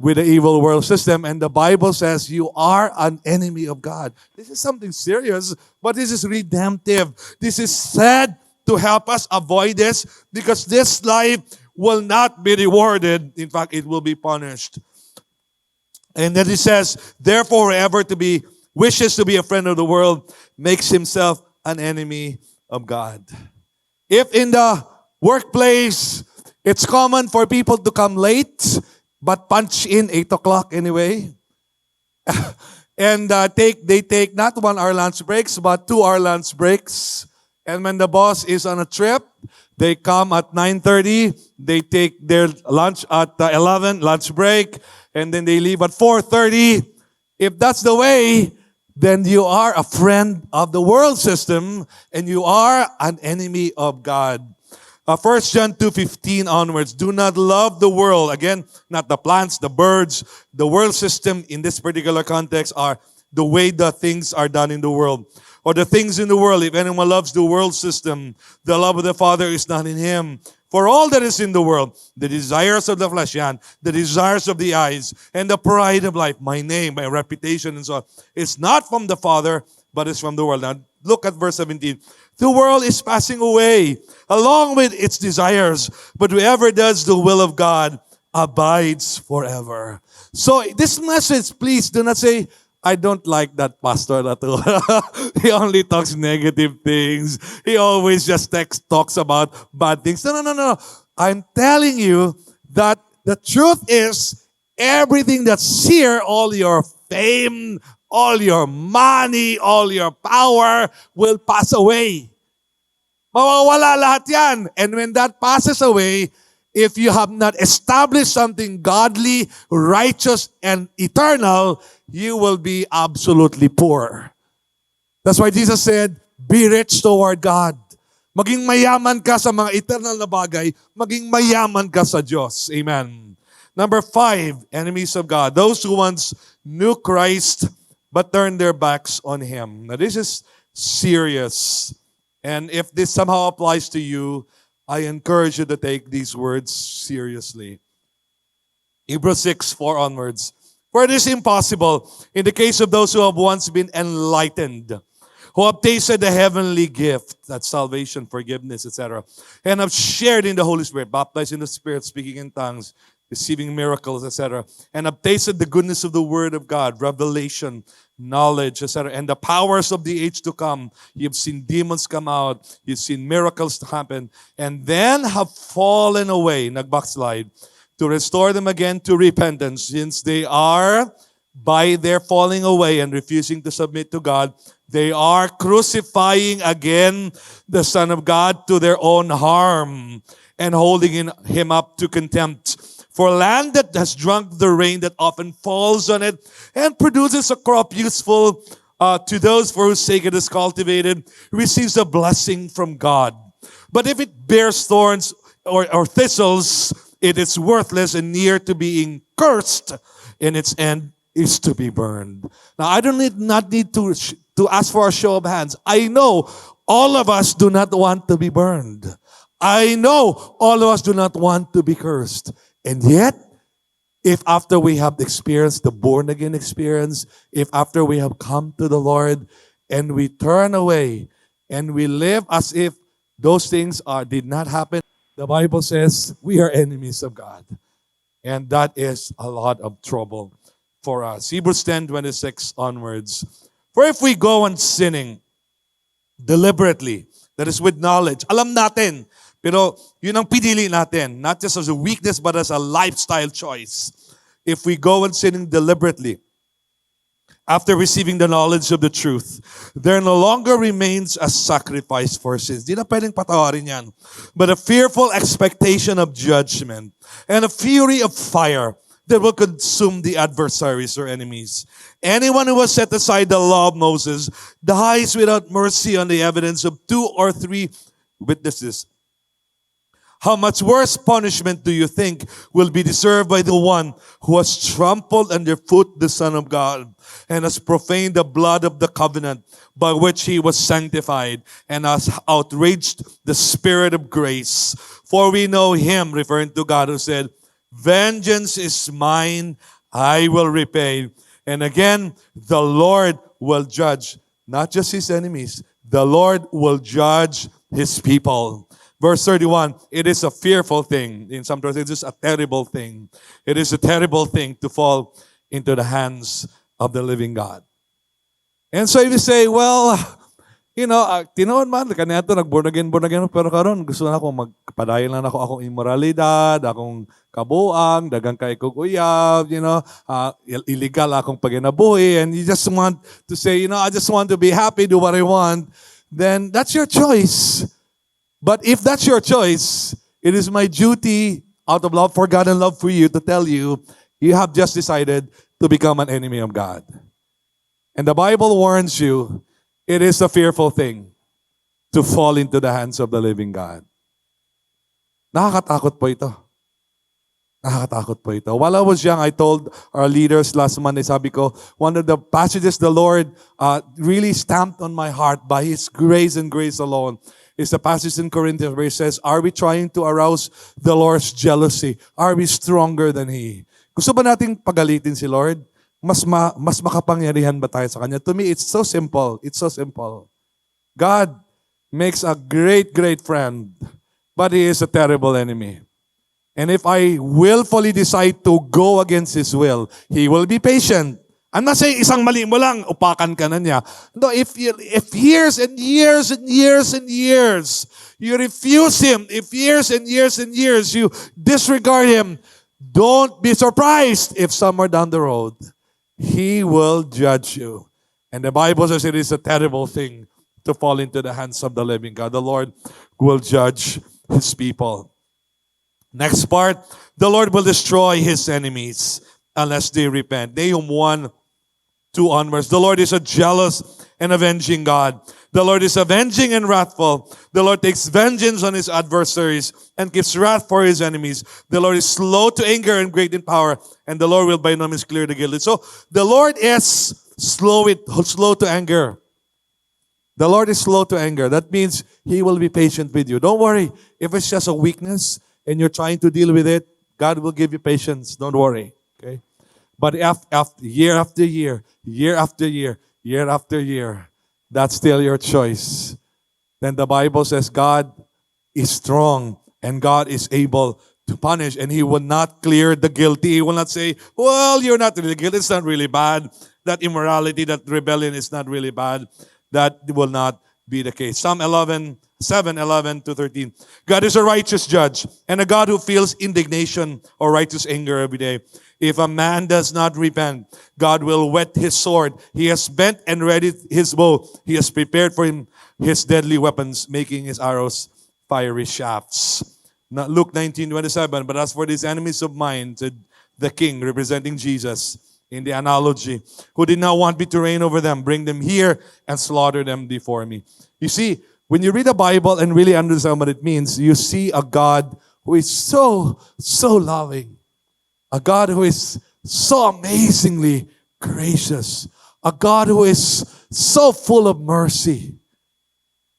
with the evil world system, and the Bible says you are an enemy of God. This is something serious, but this is redemptive. This is said to help us avoid this, because this life will not be rewarded. In fact, it will be punished. And then he says, therefore, whoever wishes to be a friend of the world makes himself an enemy of God. If in the workplace, it's common for people to come late, but punch in 8 o'clock anyway. And they take not 1 hour lunch breaks, but 2 hour lunch breaks. And when the boss is on a trip, they come at 9:30, they take their lunch at 11, lunch break, and then they leave at 4:30. If that's the way, then you are a friend of the world system, and you are an enemy of God. 1 John 2:15 onwards, do not love the world. Again, not the plants, the birds. The world system in this particular context are the way the things are done in the world. Or the things in the world. If anyone loves the world system, the love of the Father is not in him. For all that is in the world, the desires of the flesh, the desires of the eyes, and the pride of life, my name, my reputation, and so on, it's not from the Father, but it's from the world. Now, look at verse 17. The world is passing away, along with its desires, but whoever does the will of God abides forever. So, this message, please do not say, I don't like that pastor at all. He only talks negative things. He always just talks about bad things. No. I'm telling you that the truth is, everything that's here, all your fame, all your money, all your power will pass away. Mawawala lahat yan. And when that passes away, if you have not established something godly, righteous, and eternal, you will be absolutely poor. That's why Jesus said, be rich toward God. Maging mayaman ka sa mga eternal na bagay, maging mayaman ka sa Diyos. Amen. Number 5, enemies of God. Those who once knew Christ but turned their backs on Him. Now this is serious. And if this somehow applies to you, I encourage you to take these words seriously. Hebrews 6:4 onwards. For it is impossible, in the case of those who have once been enlightened, who have tasted the heavenly gift, that's salvation, forgiveness, etc., and have shared in the Holy Spirit, baptized in the Spirit, speaking in tongues, receiving miracles, etc., and have tasted the goodness of the Word of God, revelation, knowledge, etc., and the powers of the age to come. You've seen demons come out, you've seen miracles happen, and then have fallen away, nag-backslide, to restore them again to repentance, since they are, by their falling away and refusing to submit to God, they are crucifying again the Son of God to their own harm and holding Him up to contempt. For land that has drunk the rain that often falls on it and produces a crop useful to those for whose sake it is cultivated, receives a blessing from God. But if it bears thorns or thistles, it is worthless and near to being cursed, and its end is to be burned. Now, I not need to ask for a show of hands. I know all of us do not want to be burned. I know all of us do not want to be cursed. And yet, if after we have experienced the born-again experience, if after we have come to the Lord and we turn away and we live as if those things did not happen, the Bible says we are enemies of God. And that is a lot of trouble for us. Hebrews 10:26 onwards. For if we go on sinning deliberately, that is with knowledge, alam natin, pero yun ang pinili natin, not just as a weakness, but as a lifestyle choice. If we go on sinning deliberately, after receiving the knowledge of the truth, there no longer remains a sacrifice for sins. Di na pwedeng patawarin yan. But a fearful expectation of judgment and a fury of fire that will consume the adversaries or enemies. Anyone who has set aside the law of Moses dies without mercy on the evidence of 2 or 3 witnesses. How much worse punishment do you think will be deserved by the one who has trampled underfoot the Son of God and has profaned the blood of the covenant by which He was sanctified and has outraged the Spirit of grace? For we know Him, referring to God, who said, vengeance is mine, I will repay. And again, the Lord will judge, not just His enemies. The Lord will judge His people. Verse 31, it is a fearful thing. In some translations, it's a terrible thing. It is a terrible thing to fall into the hands of the living God. And so if you say, well, tinoon man, kanina ito, born again, pero karon gusto na ako magpadayon lang ako akong immoralidad, akong kabuang, dagang kay kog uyab, illegal akong paginabuhi, and you just want to say, I just want to be happy, do what I want, then that's your choice. But if that's your choice, it is my duty, out of love for God and love for you, to tell you, you have just decided to become an enemy of God. And the Bible warns you, it is a fearful thing to fall into the hands of the living God. Nakakatakot po ito. Nakakatakot po ito. While I was young, I told our leaders last Monday, sabi ko, one of the passages the Lord really stamped on my heart by His grace and grace alone is the passage in Corinthians where it says, are we trying to arouse the Lord's jealousy? Are we stronger than He? Gusto ba nating pagalitin si Lord? Mas makapangyarihan ba tayo sa Kanya? To me, it's so simple. It's so simple. God makes a great, great friend, but He is a terrible enemy. And if I willfully decide to go against His will, He will be patient. I'm not saying isang mali mo lang, upakan ka na niya. No, if years and years and years and years, you refuse Him, if years and years and years you disregard Him, don't be surprised if somewhere down the road, He will judge you. And the Bible says it is a terrible thing to fall into the hands of the living God. The Lord will judge His people. Next part, the Lord will destroy His enemies unless they repent. Nahum 1:2 onwards. The Lord is a jealous and avenging God. The Lord is avenging and wrathful. The Lord takes vengeance on His adversaries and gives wrath for His enemies. The Lord is slow to anger and great in power, and the Lord will by no means clear the guilty. So the Lord is slow to anger. The Lord is slow to anger. That means He will be patient with you. Don't worry. If it's just a weakness and you're trying to deal with it, God will give you patience. Don't worry. Okay? But after year after year, year after year, year after year, that's still your choice. Then the Bible says God is strong and God is able to punish, and He will not clear the guilty. He will not say, well, you're not really guilty. It's not really bad. That immorality, that rebellion is not really bad. That will not be the case. Psalm 7:11-13. God is a righteous judge and a God who feels indignation or righteous anger every day. If a man does not repent, God will whet His sword. He has bent and readied His bow. He has prepared for him His deadly weapons, making His arrows fiery shafts. Now, Luke 19:27, but as for these enemies of mine, said the king, representing Jesus in the analogy, who did not want me to reign over them, bring them here and slaughter them before me. You see, when you read the Bible and really understand what it means, you see a God who is so loving. A God who is so amazingly gracious. A God who is so full of mercy.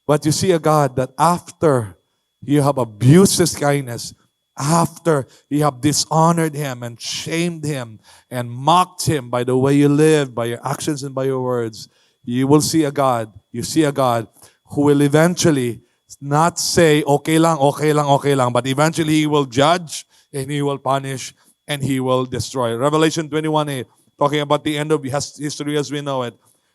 But you see a God that after you have abused His kindness, after you have dishonored Him and shamed Him and mocked Him by the way you live, by your actions and by your words, you will see a God, who will eventually not say, okay lang, but eventually He will judge and He will punish and He will destroy. Revelation 21:8, talking about the end of history as we know it.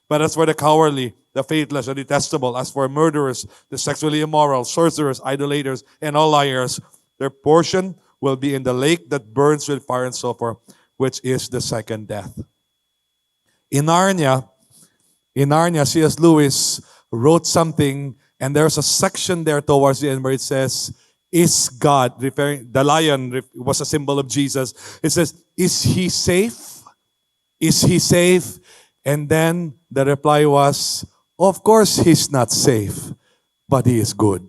But as for the cowardly, the faithless, the detestable, as for murderers, the sexually immoral, sorcerers, idolaters, and all liars, their portion will be in the lake that burns with fire and sulfur, which is the second death. In Narnia, C.S. Lewis wrote something, and there's a section there towards the end where it says, is God, referring, the lion was a symbol of Jesus. It says, is He safe? Is He safe? And then the reply was, of course He's not safe, but He is good.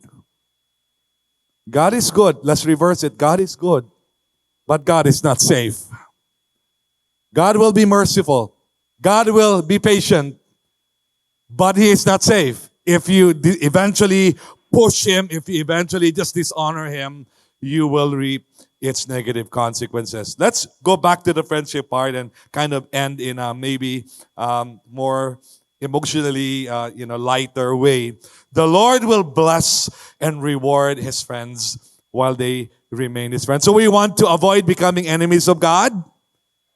God is good. Let's reverse it. God is good, but God is not safe. God will be merciful. God will be patient, but He is not safe. If you eventually push Him, if you eventually just dishonor Him, you will reap its negative consequences. Let's go back to the friendship part and kind of end in maybe more emotionally, lighter way, the Lord will bless and reward His friends while they remain His friends. So we want to avoid becoming enemies of God,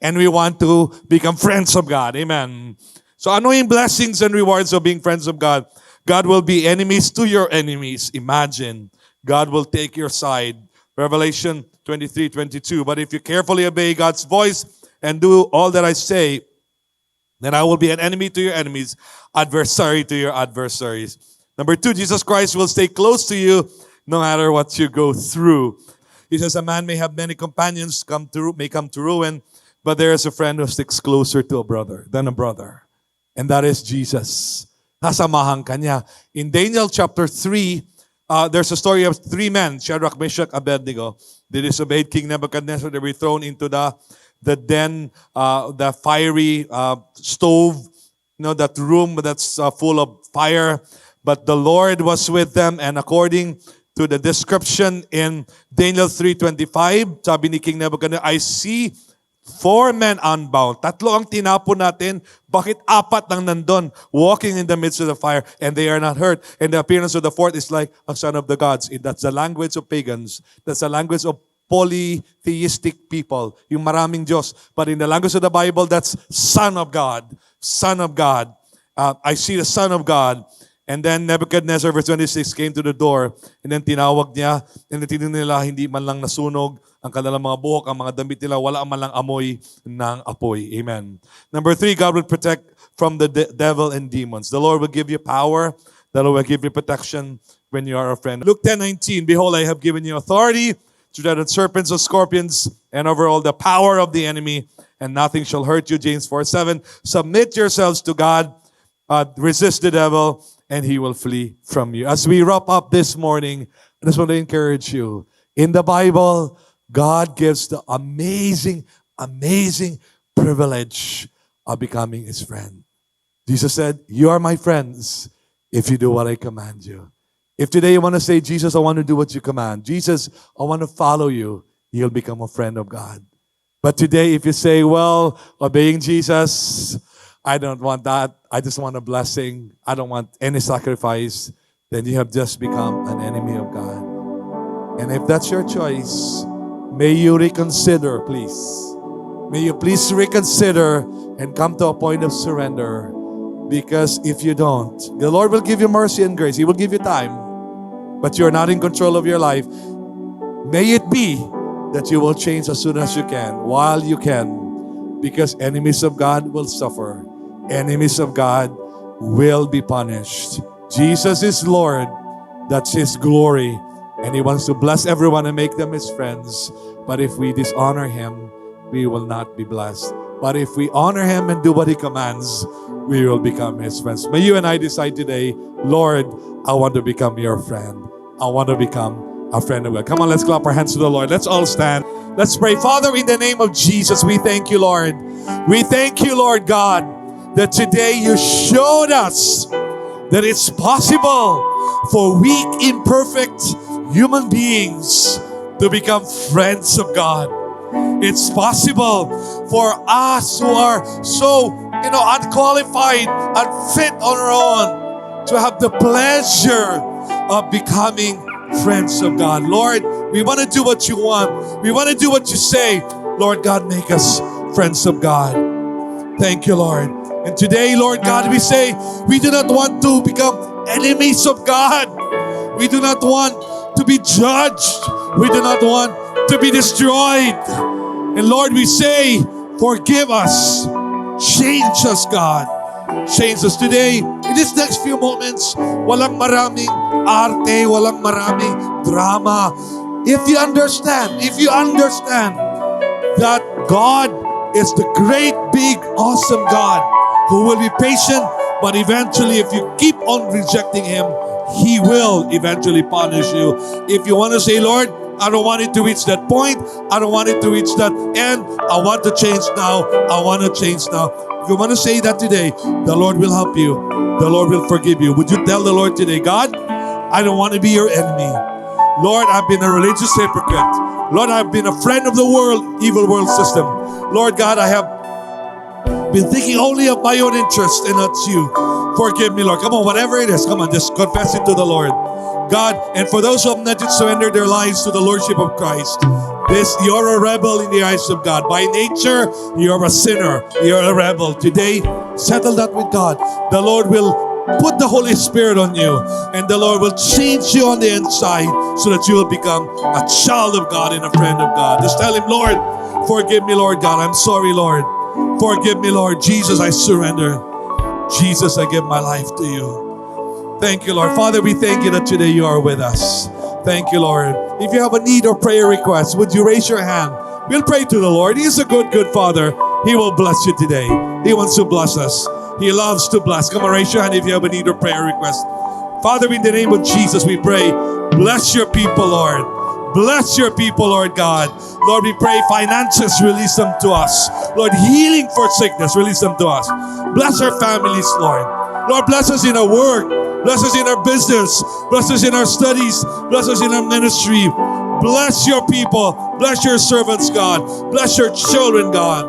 and we want to become friends of God. Amen. So ano yung blessings and rewards of being friends of God? God will be enemies to your enemies. Imagine. God will take your side. Revelation 23:22. But if you carefully obey God's voice and do all that I say, then I will be an enemy to your enemies, adversary to your adversaries. Number 2, Jesus Christ will stay close to you no matter what you go through. He says, a man may have many companions may come to ruin, but there is a friend who sticks closer to a brother than a brother. And that is Jesus. Nasamahan ka niya. In Daniel chapter 3, there's a story of 3 men, Shadrach, Meshach, Abednego. They disobeyed King Nebuchadnezzar. They were thrown into the den, the fiery stove, that room that's full of fire. But the Lord was with them, and according to the description in Daniel 3:25, sabi ni King Nebuchadnezzar, I see 4 men unbound. 3 ang tinapon natin. Bakit 4 lang nandun, walking in the midst of the fire, and they are not hurt? And the appearance of the 4th is like a son of the gods. That's the language of pagans. That's the language of polytheistic people. Yung maraming Diyos. But in the language of the Bible, that's Son of God. Son of God. I see the Son of God. And then Nebuchadnezzar, verse 26, came to the door. And then tinawag niya. And then tinignan nila, hindi man lang nasunog ang kanilang mga buhok, ang mga damit nila, wala man lang amoy ng apoy. Amen. Number 3, God will protect from the devil and demons. The Lord will give you power. The Lord will give you protection when you are a friend. Luke 10:19, behold, I have given you authority to tread on serpents and scorpions and over all the power of the enemy, and nothing shall hurt you. James 4:7, submit yourselves to God, resist the devil, and he will flee from you. As we wrap up this morning, I just want to encourage you. In the Bible, God gives the amazing, amazing privilege of becoming His friend. Jesus said, you are my friends if you do what I command you. If today you want to say, Jesus, I want to do what you command. Jesus, I want to follow you. You'll become a friend of God. But today, if you say, well, obeying Jesus, I don't want that. I just want a blessing. I don't want any sacrifice. Then you have just become an enemy of God. And if that's your choice, may you reconsider, please. May you please reconsider and come to a point of surrender. Because if you don't, the Lord will give you mercy and grace. He will give you time. But you're not in control of your life. May it be that you will change as soon as you can, while you can. Because enemies of God will suffer. Enemies of God will be punished. Jesus is Lord. That's His glory. And He wants to bless everyone and make them His friends. But if we dishonor Him, we will not be blessed. But if we honor Him and do what He commands, we will become His friends. May you and I decide today, Lord, I want to become your friend. I want to become a friend of God. Come on, let's clap our hands to the Lord. Let's all stand. Let's pray. Father, in the name of Jesus, we thank you, Lord. We thank you, Lord God, that today you showed us that it's possible for weak, imperfect human beings to become friends of God. It's possible for us who are so, unqualified, unfit on our own, to have the pleasure of becoming friends of God. Lord, we want to do what you want. We want to do what you say. Lord God, make us friends of God. Thank you, Lord. And today, Lord God, we say we do not want to become enemies of God. We do not want to be judged. We do not want to be destroyed. And Lord, we say, forgive us. Change us, God. Change us today. In these next few moments, walang maraming arte, walang maraming drama. If you understand that God is the great, big, awesome God who will be patient, but eventually if you keep on rejecting Him, He will eventually punish you. If you want to say, Lord, I don't want it to reach that point. I don't want it to reach that end. I want to change now. I want to change now. If you want to say that today, the Lord will help you. The Lord will forgive you. Would you tell the Lord today, God, I don't want to be your enemy. Lord, I've been a religious hypocrite. Lord, I've been a friend of the world, evil world system. Lord God, I have been thinking only of my own interest and not you. Forgive me, Lord. Come on, whatever it is, come on, just confess it to the Lord. God, and for those who have not yet surrendered their lives to the Lordship of Christ, you're a rebel in the eyes of God. By nature, you're a sinner. You're a rebel. Today, settle that with God. The Lord will put the Holy Spirit on you, and the Lord will change you on the inside so that you will become a child of God and a friend of God. Just tell Him, Lord, forgive me, Lord God. I'm sorry, Lord. Forgive me, Lord. Jesus, I surrender. Jesus, I give my life to you. Thank you, Lord. Father, we thank you that today you are with us. Thank you, Lord. If you have a need or prayer request, would you raise your hand? We'll pray to the Lord. He is a good, good Father. He will bless you today. He wants to bless us. He loves to bless. Come on, raise your hand if you have a need or prayer request. Father, in the name of Jesus, we pray, bless your people, Lord. Bless your people, Lord God. Lord, we pray finances, release them to us. Lord, healing for sickness, release them to us. Bless our families, Lord. Lord, bless us in our work. Bless us in our business. Bless us in our studies. Bless us in our ministry. Bless your people. Bless your servants, God. Bless your children, God.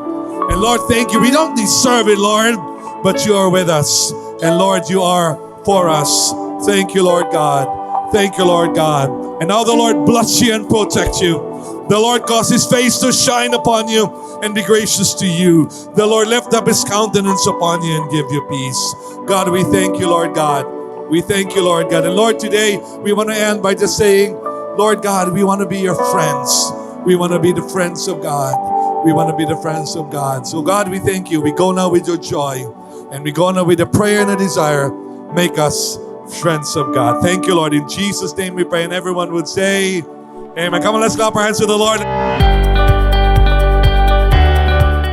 And Lord, thank you. We don't deserve it, Lord, but you are with us. And Lord, you are for us. Thank you, Lord God. Thank you, Lord God. And now the Lord bless you and protect you. The Lord cause His face to shine upon you and be gracious to you. The Lord lift up His countenance upon you and give you peace. God, we thank you, Lord God. We thank you, Lord God. And Lord, today we want to end by just saying, Lord God, we want to be your friends. We want to be the friends of God. We want to be the friends of God. So God, we thank you. We go now with your joy. And we go now with a prayer and a desire. Make us friends of God. Thank you, Lord. In Jesus' name we pray. And everyone would say, amen. Come on, let's clap our hands to the Lord.